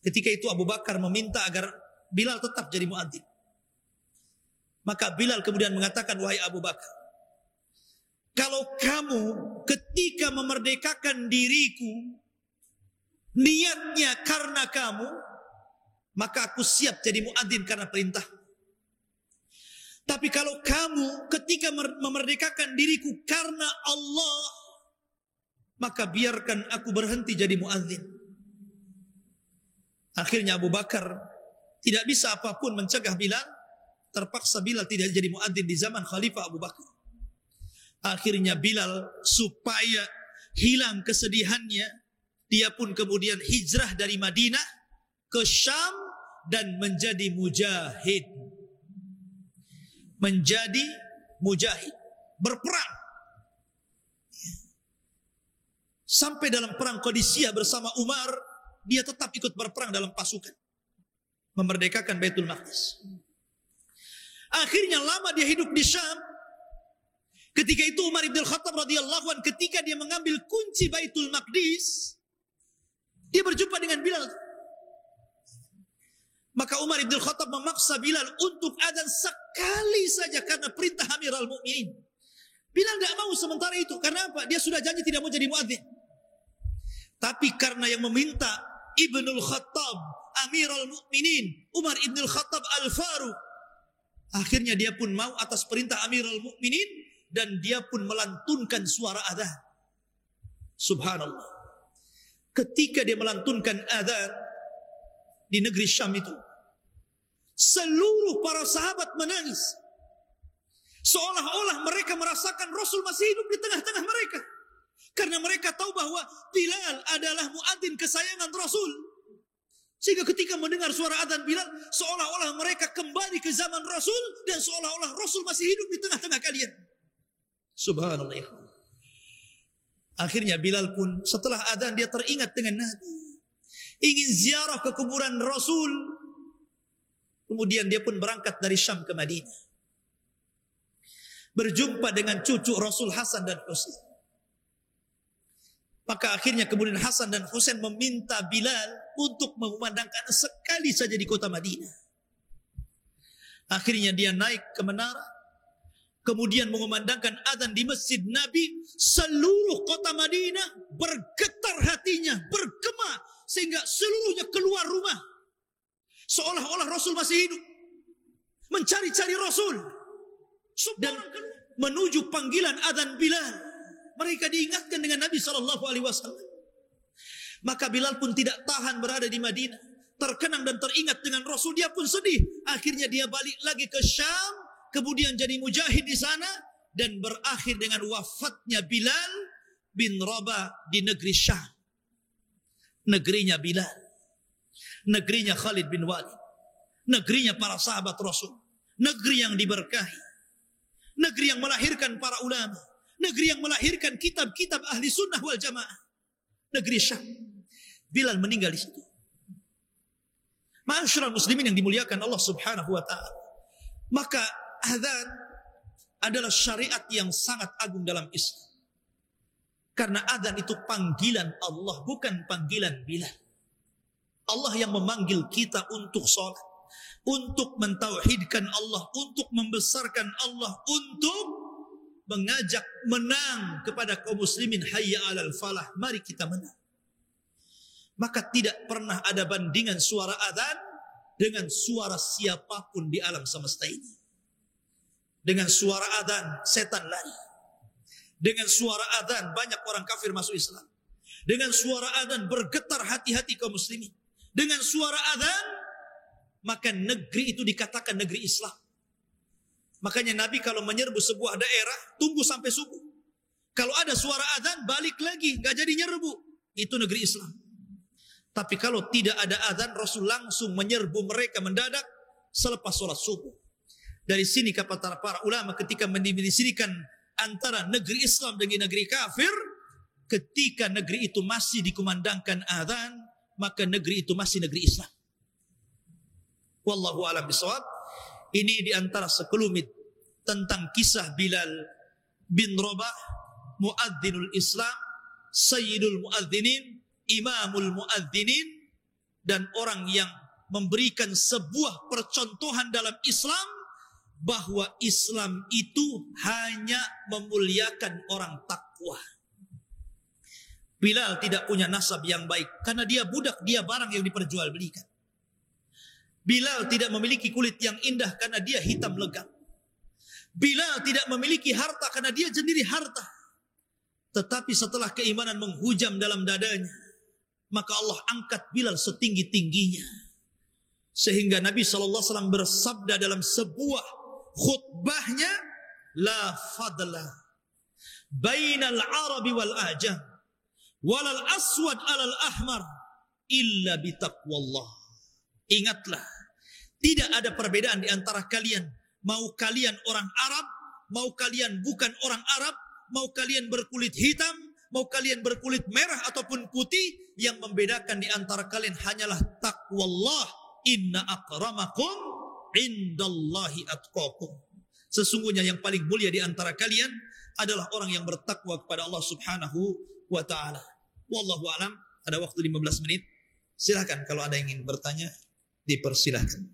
Ketika itu Abu Bakar meminta agar Bilal tetap jadi muadzin. Maka Bilal kemudian mengatakan, wahai Abu Bakar, kalau kamu ketika memerdekakan diriku niatnya karena kamu, maka aku siap jadi muadzin karena perintah. Tapi kalau kamu ketika memerdekakan diriku karena Allah, maka biarkan aku berhenti jadi muadzin. Akhirnya Abu Bakar tidak bisa apapun mencegah Bilal. Terpaksa Bilal tidak jadi muadzin di zaman Khalifah Abu Bakar. Akhirnya Bilal supaya hilang kesedihannya, dia pun kemudian hijrah dari Madinah ke Syam dan menjadi mujahid. Menjadi mujahid, berperang. Sampai dalam perang Qadisiyah bersama Umar, dia tetap ikut berperang dalam pasukan. Memerdekakan Baitul Maqdis. Akhirnya lama dia hidup di Syam. Ketika itu Umar ibn Khattab radhiyallahu anhu, ketika dia mengambil kunci Baitul Maqdis, dia berjumpa dengan Bilal. Maka Umar ibn Khattab memaksa Bilal untuk adzan sekali saja karena perintah Amirul Mukminin. Bilal tidak mau sementara itu. Karena apa? Dia sudah janji tidak mau jadi muadzin. Tapi karena yang meminta Ibnul Khattab, Amirul Mukminin, Umar ibn Khattab Al-Faruq, akhirnya dia pun mau atas perintah Amirul Mukminin dan dia pun melantunkan suara adzan. Subhanallah. Ketika dia melantunkan adzan di negeri Syam itu, seluruh para sahabat menangis. Seolah-olah mereka merasakan Rasul masih hidup di tengah-tengah mereka. Karena mereka tahu bahwa Bilal adalah muadzin kesayangan Rasul. Sehingga ketika mendengar suara adzan Bilal, seolah-olah mereka kembali ke zaman Rasul dan seolah-olah Rasul masih hidup di tengah-tengah kalian. Subhanallah. Akhirnya Bilal pun setelah adzan dia teringat dengan Nabi. Ingin ziarah ke kuburan Rasul. Kemudian dia pun berangkat dari Syam ke Madinah. Berjumpa dengan cucu Rasul Hasan dan Husain. Maka akhirnya kemudian Hasan dan Husain meminta Bilal untuk mengumandangkan sekali saja di kota Madinah. Akhirnya dia naik ke menara, kemudian mengumandangkan adzan di Masjid Nabi. Seluruh kota Madinah bergetar hatinya, bergema, sehingga seluruhnya keluar rumah. Seolah-olah Rasul masih hidup. Mencari-cari Rasul. Dan menuju panggilan adzan Bilal. Mereka diingatkan dengan Nabi SAW. Maka Bilal pun tidak tahan berada di Madinah. Terkenang dan teringat dengan Rasul. Dia pun sedih. Akhirnya dia balik lagi ke Syam. Kemudian jadi mujahid di sana. Dan berakhir dengan wafatnya Bilal bin Rabah di negeri Syam. Negerinya Bilal. Negerinya Khalid bin Walid. Negerinya para sahabat Rasul. Negeri yang diberkahi. Negeri yang melahirkan para ulama. Negeri yang melahirkan kitab-kitab ahli sunnah wal jamaah. Negeri Syam. Bilal meninggal di situ. Ma'asyiral muslimin yang dimuliakan Allah Subhanahu wa ta'ala. Maka adzan adalah syariat yang sangat agung dalam Islam. Karena adzan itu panggilan Allah, bukan panggilan Bilal. Allah yang memanggil kita untuk sholat, untuk mentauhidkan Allah, untuk membesarkan Allah, untuk mengajak menang kepada kaum muslimin. Hayya 'alal falah, mari kita menang. Maka tidak pernah ada bandingan suara adzan dengan suara siapapun di alam semesta ini. Dengan suara adzan setan lari. Dengan suara adzan banyak orang kafir masuk Islam. Dengan suara adzan bergetar hati-hati kaum muslimin. Dengan suara adzan maka negeri itu dikatakan negeri Islam. Makanya Nabi kalau menyerbu sebuah daerah tunggu sampai subuh. Kalau ada suara adzan balik lagi, enggak jadi nyerbu. Itu negeri Islam. Tapi kalau tidak ada adzan, Rasul langsung menyerbu mereka mendadak selepas sholat subuh. Dari sini kata para ulama ketika mendefinisikan antara negeri Islam dengan negeri kafir, ketika negeri itu masih dikumandangkan adzan, maka negeri itu masih negeri Islam. Wallahu a'lam bishawab. Ini diantara sekelumit tentang kisah Bilal bin Rabah, muadzinul Islam, sayyidul muadzinin, imamul muadzinin, dan orang yang memberikan sebuah percontohan dalam Islam bahwa Islam itu hanya memuliakan orang takwa. Bilal tidak punya nasab yang baik karena dia budak, dia barang yang diperjualbelikan. Bilal tidak memiliki kulit yang indah karena dia hitam legam. Bilal tidak memiliki harta karena dia sendiri harta. Tetapi setelah keimanan menghujam dalam dadanya, maka Allah angkat Bilal setinggi-tingginya. Sehingga Nabi SAW bersabda dalam sebuah khutbahnya, la fadla bainal arabi wal ajam walal aswad alal ahmar illa bitaqwallah. Ingatlah, tidak ada perbedaan di antara kalian, mau kalian orang Arab, mau kalian bukan orang Arab, mau kalian berkulit hitam, mau kalian berkulit merah ataupun putih, yang membedakan di antara kalian hanyalah taqwallah. Inna akramakum indallahi atqakum. Sesungguhnya yang paling mulia di antara kalian adalah orang yang bertakwa kepada Allah Subhanahu wa taala. Wallahu a'lam. Ada waktu 15 menit. Silakan kalau ada yang ingin bertanya, dipersilahkan.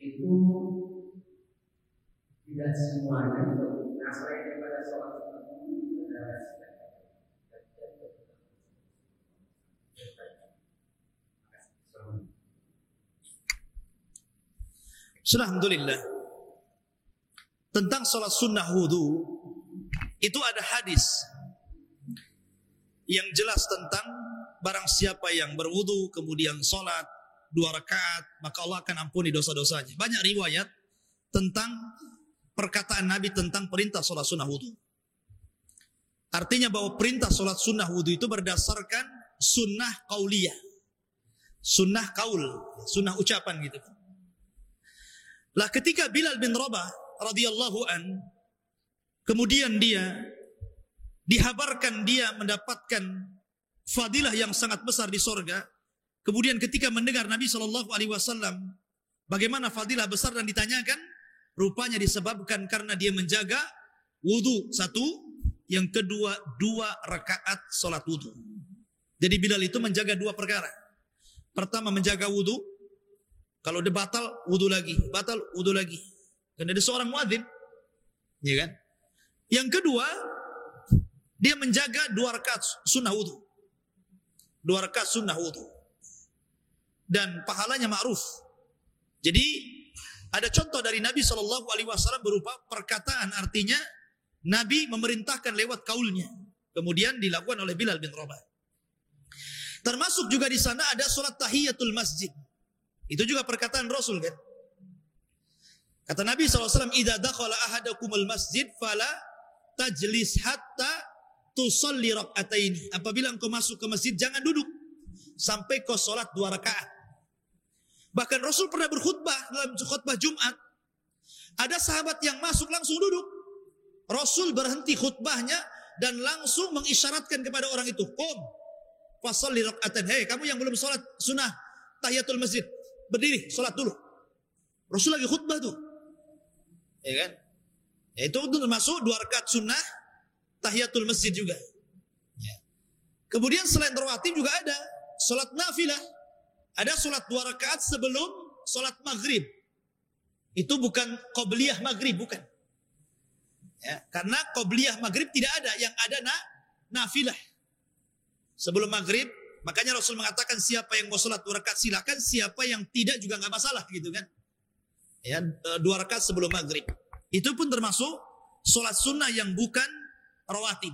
Itu tidak semuanya nasrani daripada sholat
Alhamdulillah. Tentang sholat sunnah wudu, itu ada hadis yang jelas tentang barang siapa yang berwudu kemudian sholat 2 rakaat, maka Allah akan ampuni dosa-dosanya. Banyak riwayat tentang perkataan Nabi tentang perintah sholat sunnah wudu. Artinya bahwa perintah sholat sunnah wudu itu berdasarkan sunnah qauliyah, sunnah qaul, sunnah ucapan gitu. Lah ketika Bilal bin Rabah radhiyallahu an, kemudian dia dihabarkan dia mendapatkan fadilah yang sangat besar di sorga Kemudian ketika mendengar Nabi SAW bagaimana fadilah besar dan ditanyakan, rupanya disebabkan karena dia menjaga wudu satu, yang kedua 2 rakaat sholat wudu. Jadi Bilal itu menjaga 2 perkara. Pertama menjaga wudu, kalau dia batal wudu lagi, batal wudu lagi. Karena dia seorang muadzin, ya kan? Yang kedua, dia menjaga 2 rakaat sunnah wudu. 2 rakaat sunnah wudu. Dan pahalanya ma'ruf. Jadi ada contoh dari Nabi SAW berupa perkataan, artinya Nabi memerintahkan lewat kaulnya. Kemudian dilakukan oleh Bilal bin Rabah. Termasuk juga di sana ada sholat tahiyatul masjid. Itu juga perkataan Rasul kan. Kata Nabi SAW, "Idza dakhala ahadakumul masjid fala tajlis hatta tusalli rak'ataini." Apabila engkau masuk ke masjid, jangan duduk sampai kau sholat 2 rakaat. Bahkan Rasul pernah berkhutbah dalam khutbah Jumat. Ada sahabat yang masuk langsung duduk. Rasul berhenti khutbahnya dan langsung mengisyaratkan kepada orang itu, "Qum fasalli rak'atan." Hei, kamu yang belum sholat sunnah tahiyatul masjid, berdiri, sholat dulu. Rasul lagi khutbah tuh. Ya kan? Ya, itu termasuk 2 rakaat sunnah tahiyatul masjid juga. Ya. Kemudian selain rawatib juga ada sholat nafilah. Ada sholat 2 rakaat sebelum sholat maghrib. Itu bukan qobliyah maghrib, bukan. Ya, karena qobliyah maghrib tidak ada, yang ada nafilah. Sebelum maghrib, makanya Rasul mengatakan siapa yang mau sholat 2 rakaat silakan, siapa yang tidak juga nggak masalah, gitu kan. Ya, 2 rakaat sebelum maghrib. Itu pun termasuk sholat sunnah yang bukan rawatib.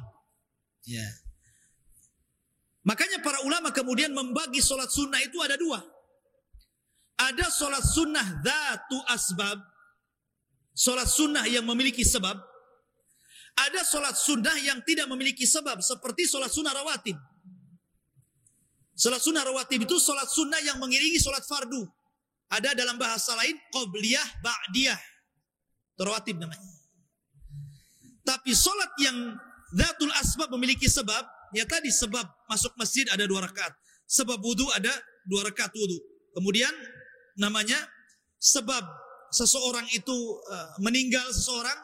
Ya. Makanya para ulama kemudian membagi sholat sunnah itu ada 2. Ada sholat sunnah dzatu asbab, sholat sunnah yang memiliki sebab. Ada sholat sunnah yang tidak memiliki sebab, seperti sholat sunnah rawatib. Sholat sunnah rawatib itu sholat sunnah yang mengiringi sholat fardu. Ada dalam bahasa lain qobliyah, ba'diyah. Itu rawatib namanya. Tapi sholat yang dzatul asbab memiliki sebab, ya tadi sebab masuk masjid ada 2 rakaat. Sebab wudu ada 2 rakaat wudu. Kemudian namanya sebab seseorang itu meninggal seseorang.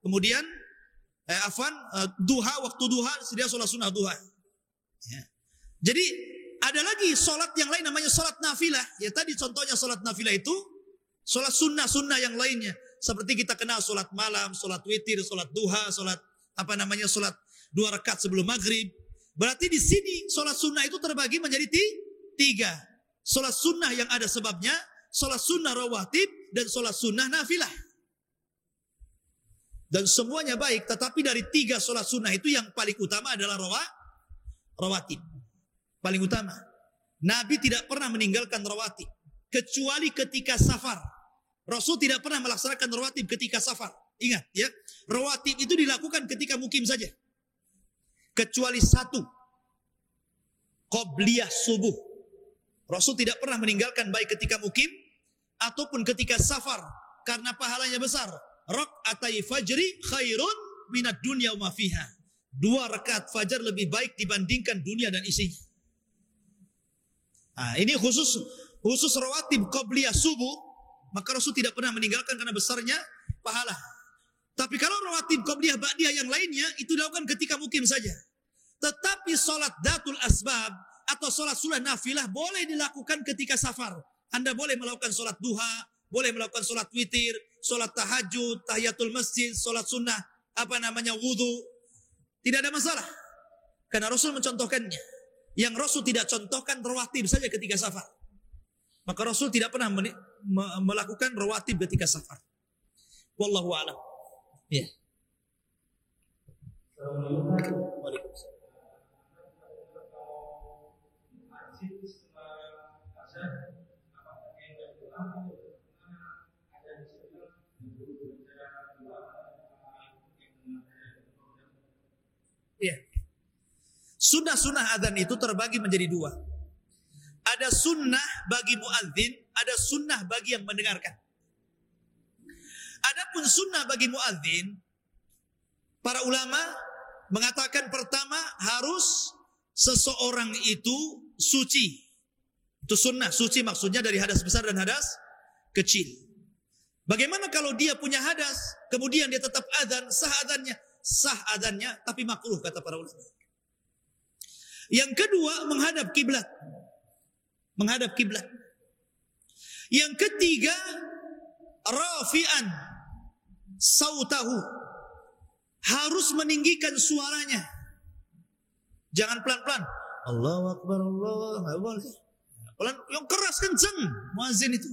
Kemudian duha, waktu duha dia sholat sunnah duha. Ya. Jadi ada lagi sholat yang lain namanya sholat nafilah. Ya tadi contohnya sholat nafilah itu sholat sunnah yang lainnya. Seperti kita kenal sholat malam, sholat witir, sholat duha, sholat sholat 2 rakaat sebelum maghrib. Berarti di sini sholat sunnah itu terbagi menjadi 3. Sholat sunnah yang ada sebabnya, sholat sunnah rawatib, dan sholat sunnah nafilah. Dan semuanya baik, tetapi dari 3 sholat sunnah itu yang paling utama adalah rawatib. Paling utama. Nabi tidak pernah meninggalkan rawatib. Kecuali ketika safar. Rasul tidak pernah melaksanakan rawatib ketika safar. Ingat ya, rawatib itu dilakukan ketika mukim saja. Kecuali 1, qobliyah subuh. Rasul tidak pernah meninggalkan baik ketika mukim ataupun ketika safar, karena pahalanya besar. Rak'atai fajri khairun minad dunya wa ma fiha. 2 rakaat fajar lebih baik dibandingkan dunia dan isinya. Nah, ini khusus rawatib qobliyah subuh, maka Rasul tidak pernah meninggalkan karena besarnya pahala. Tapi kalau rawatib qobliyah ba'diyah yang lainnya itu dilakukan ketika mukim saja. Tetapi sholat datul asbab atau sholat sunnah nafilah boleh dilakukan ketika safar. Anda boleh melakukan sholat duha, boleh melakukan sholat witir, sholat tahajud, tahiyatul masjid, sholat sunnah, wudu. Tidak ada masalah. Karena Rasul mencontohkannya. Yang Rasul tidak contohkan rawatib saja ketika safar. Maka Rasul tidak pernah melakukan rawatib ketika safar. Wallahu a'lam. Ya. Waalaikumsalam. Ya. Sunnah-sunnah adzan itu terbagi menjadi 2. Ada sunnah bagi muadzin, ada sunnah bagi yang mendengarkan. Adapun sunnah bagi muadzin, para ulama mengatakan pertama harus seseorang itu suci. Itu sunnah, suci maksudnya dari hadas besar dan hadas kecil. Bagaimana kalau dia punya hadas, kemudian dia tetap adzan, sah adzannya, tapi makruh kata para ulama. Yang kedua, menghadap kiblat. Menghadap kiblat. Yang ketiga, rafi'an sautahu. Harus meninggikan suaranya. Jangan pelan-pelan. Allahu Akbar, Allah. Nggak boleh. Yang keras kenceng muazzin itu.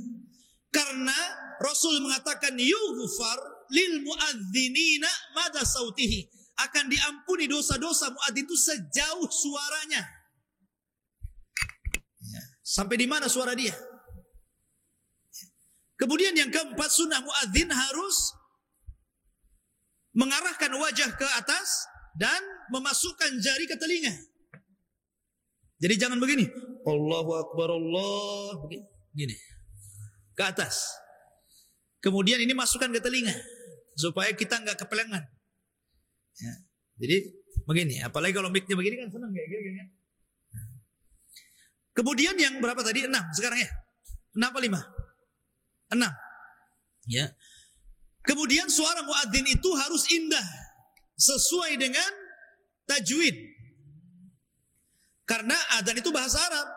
Karena Rasul mengatakan yughfar lil muadzinina mada sautihi. Akan diampuni dosa-dosa muadzin itu sejauh suaranya. Sampai di mana suara dia? Kemudian yang keempat, sunnah muadzin harus mengarahkan wajah ke atas dan memasukkan jari ke telinga. Jadi jangan begini. Allahu Akbar, Allah. Begini. Ke atas. Kemudian ini masukkan ke telinga. Supaya kita nggak kepelengan. Ya. Jadi begini. Apalagi kalau mic-nya begini kan senang kayak gini kan. Kemudian yang berapa tadi? 6 sekarang ya. 6 apa 5? 6. Ya. Kemudian suara muadzin itu harus indah. Sesuai dengan tajwid. Karena adzan itu bahasa Arab.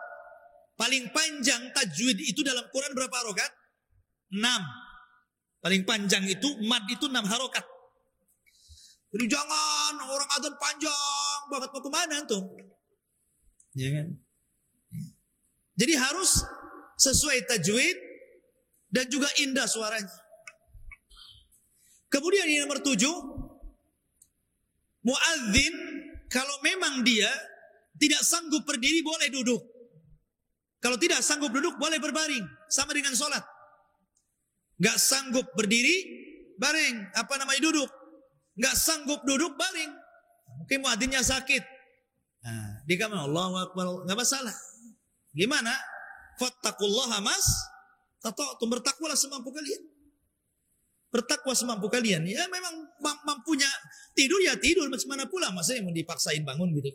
Paling panjang tajwid itu dalam Quran berapa harokat? 6. Paling panjang itu, mad itu 6 harokat. Jadi jangan orang adzan panjang banget, mau kemana tuh? Ya kan? Jadi harus sesuai tajwid dan juga indah suaranya. Kemudian yang nomor 7, muadzin kalau memang dia tidak sanggup berdiri boleh duduk. Kalau tidak sanggup duduk boleh berbaring, sama dengan sholat. Gak sanggup berdiri, baring. Apa namanya duduk? Gak sanggup duduk, baring. Mungkin muadzinnya sakit. Nah, di kamar Allahu Akbar, gak masalah. Gimana? Fattaqullaha mas tata'tum, bertakwalah semampu kalian. Bertakwa semampu kalian. Ya memang mampunya tidur ya tidur, macam mana pula masa yang mau dipaksain bangun gitu.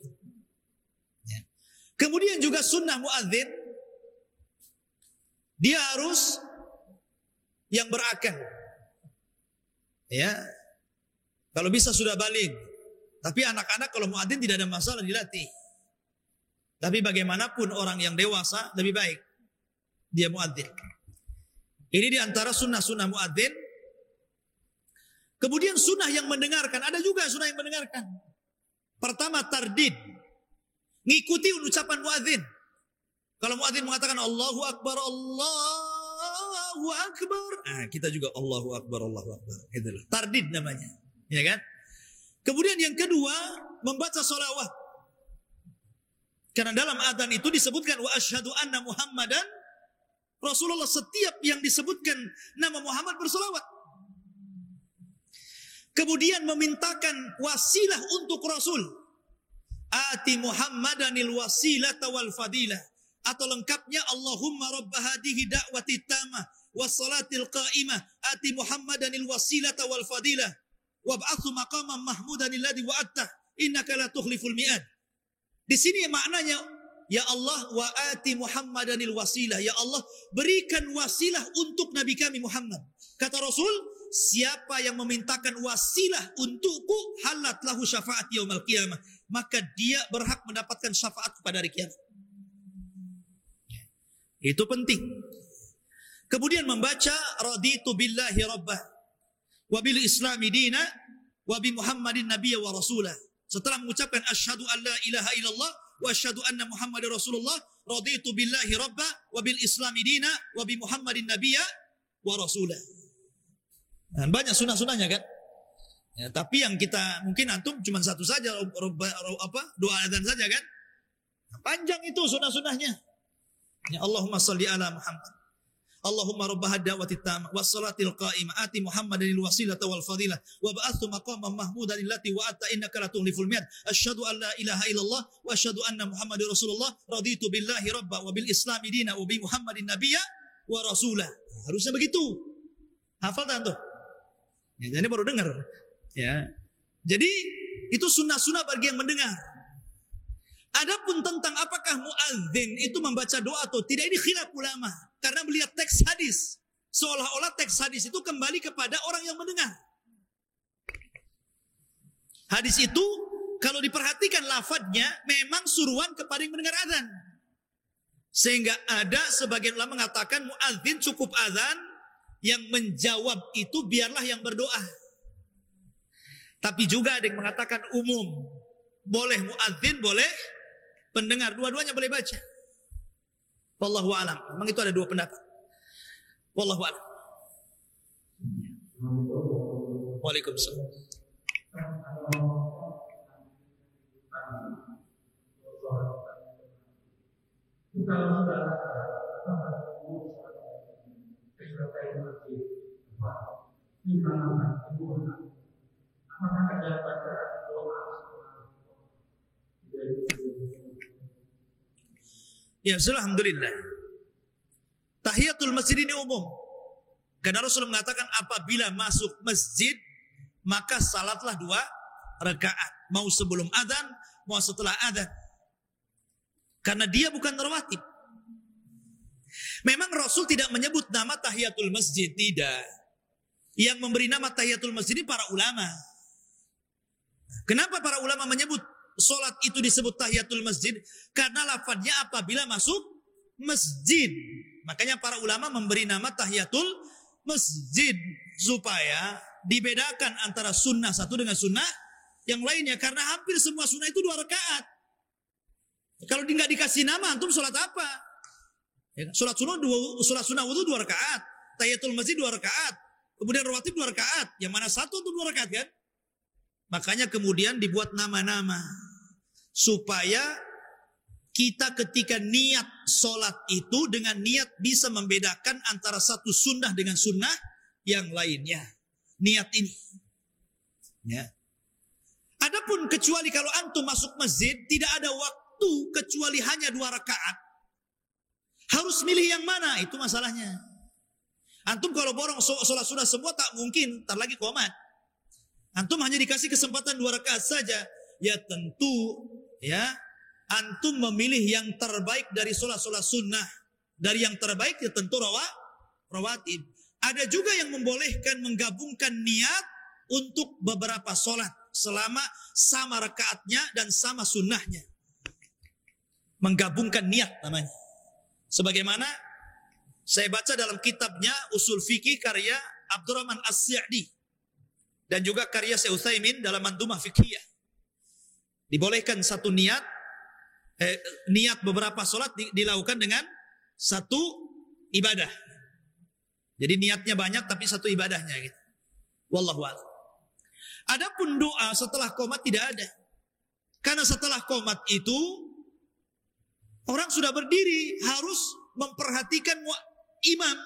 Ya. Kemudian juga sunnah muadzin, dia harus yang berakal. Ya. Kalau bisa sudah balik. Tapi anak-anak kalau muadzin tidak ada masalah, dilatih. Tapi bagaimanapun orang yang dewasa lebih baik dia muadzin. Ini diantara sunnah-sunnah muadzin. Kemudian sunnah yang mendengarkan, ada juga sunnah yang mendengarkan. Pertama tardid, ngikuti ucapan muadzin. Kalau muadzin mengatakan Allahu Akbar, Allahu Akbar, nah, kita juga Allahu Akbar, Allahu Akbar. Itulah tardid namanya, ya kan? Kemudian yang kedua, membaca sholawat. Karena dalam adzan itu disebutkan wa asyhadu anna Muhammadan Rasulullah. Setiap yang disebutkan nama Muhammad bersolawat. Kemudian memintakan wasilah untuk Rasul. Ati Muhammadanil wasilata wal fadilah. Atau lengkapnya Allahumma rabba hadihi da'wati tamah wassalatil qa'imah. Ati Muhammadanil wasilata wal fadilah. Wab'athu maqaman mahmudanil ladhi wa'attah. Innaka la tukhliful mi'ad. Di sini maknanya, ya Allah wa ati Muhammadanil wasilah. Ya Allah, berikan wasilah untuk Nabi kami Muhammad. Kata Rasul, siapa yang memintakan wasilah untukku, halat lahu syafaat yaumil qiyamah. Maka dia berhak mendapatkan syafaat pada hari kiamat. Itu penting. Kemudian membaca raditu billahi rabbah wa bil islami dina wa bi Muhammadin nabiyya wa rasulah. Setelah mengucapkan asyhadu an la ilaha illallah wa asyhadu anna Muhammadar Rasulullah, raditu billahi rabbah wa bil islami dina wa bi Muhammadin nabiyya wa rasulah. Nah, banyak sunah-sunahnya kan? Ya, tapi yang kita mungkin antum cuma satu saja, doa adzan saja kan? Nah, panjang itu sunah-sunahnya. Ya Allahumma salli ala Muhammad. Allahumma rabbah ad-da'wati tamah was-salatil qa'imah ati Muhammadanil wasilata wal fadilah wa ba'athu maqaman mahmudan allati wa'atta innaka la tukhliful mi'ad. Asyhadu an la ilaha illallah wa asyhadu anna Muhammadar Rasulullah, raditu billahi rabba wa bil islami dina wa bi Muhammadin nabiyya wa rasulah. Harusnya begitu. Hafal tak tuh? Ya, jadi baru dengar. Ya. Jadi itu sunnah-sunnah bagi yang mendengar. Adapun tentang apakah muadzin itu membaca doa atau tidak, ini khilaf ulama. Karena melihat teks hadis, seolah-olah teks hadis itu kembali kepada orang yang mendengar. Hadis itu kalau diperhatikan lafadznya memang suruhan kepada yang mendengar azan. Sehingga ada sebagian ulama mengatakan muadzin cukup azan, yang menjawab itu biarlah yang berdoa. Tapi juga ada yang mengatakan umum, boleh muadzin, boleh pendengar, dua-duanya boleh baca. Wallahu a'lam. Memang itu ada dua pendapat. Wallahu a'lam. Waalaikumsalam. Ya, alhamdulillah. Tahiyatul masjid ini umum. Karena Rasulullah mengatakan apabila masuk masjid maka salatlah 2 rakaat, mau sebelum adzan, mau setelah adzan. Karena dia bukan rawatib. Memang Rasul tidak menyebut nama tahiyatul masjid, tidak. Yang memberi nama tahiyatul masjid ini para ulama. Kenapa para ulama menyebut solat itu disebut tahiyatul masjid? Karena lafadznya apabila masuk masjid. Makanya para ulama memberi nama tahiyatul masjid supaya dibedakan antara sunnah satu dengan sunnah yang lainnya. Karena hampir semua sunnah itu 2 rakaat. Kalau nggak dikasih nama, antum sholat apa? Ya, sholat sunnah wudu 2 rakaat, tahiyatul masjid 2 rakaat, kemudian rawatib 2 rakaat. Yang mana satu untuk 2 rakaat kan? Makanya kemudian dibuat nama-nama supaya kita ketika niat sholat itu dengan niat bisa membedakan antara satu sunnah dengan sunnah yang lainnya. Niat ini. Ya. Adapun kecuali kalau antum masuk masjid tidak ada waktu kecuali hanya 2 rakaat. Harus milih yang mana? Itu masalahnya. Antum kalau borong sholat sunnah semua tak mungkin, ntar lagi qomat. Antum hanya dikasih kesempatan 2 rakaat saja. Ya tentu ya antum memilih yang terbaik dari sholat-sholat sunnah. Dari yang terbaik ya tentu rawatib. Ada juga yang membolehkan menggabungkan niat untuk beberapa sholat selama sama rakaatnya dan sama sunnahnya. Menggabungkan niat namanya. Sebagaimana saya baca dalam kitabnya Usul Fikih karya Abdurrahman As-Sa'di dan juga karya Syekh Utsaimin dalam Mandhumah Fiqhiyah. Dibolehkan satu niat beberapa sholat dilakukan dengan satu ibadah. Jadi niatnya banyak tapi satu ibadahnya gitu. Wallahu a'lam. Adapun doa setelah qomat tidak ada. Karena setelah qomat itu orang sudah berdiri, harus memperhatikan imam.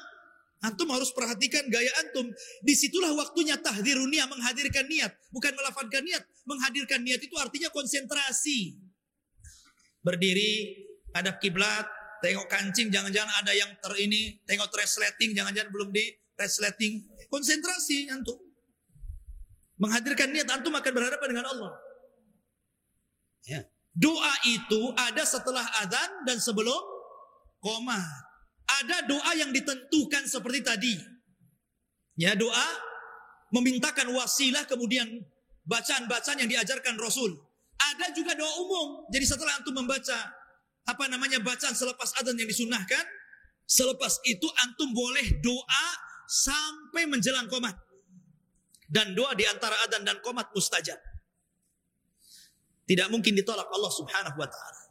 Antum harus perhatikan gaya antum. Disitulah waktunya tahdzirun niat, menghadirkan niat. Bukan melafazkan niat. Menghadirkan niat itu artinya konsentrasi. Berdiri, hadap kiblat, tengok kancing, jangan-jangan ada yang tengok translating, jangan-jangan belum di translating. Konsentrasi antum. Menghadirkan niat, antum akan berhadapan dengan Allah. Ya. Doa itu ada setelah adzan dan sebelum qomat. Ada doa yang ditentukan seperti tadi. Ya, doa memintakan wasilah, kemudian bacaan-bacaan yang diajarkan Rasul. Ada juga doa umum. Jadi setelah antum membaca bacaan selepas adzan yang disunnahkan, selepas itu antum boleh doa sampai menjelang qomat. Dan doa di antara adzan dan qomat mustajab. Tidak mungkin ditolak Allah Subhanahu wa ta'ala.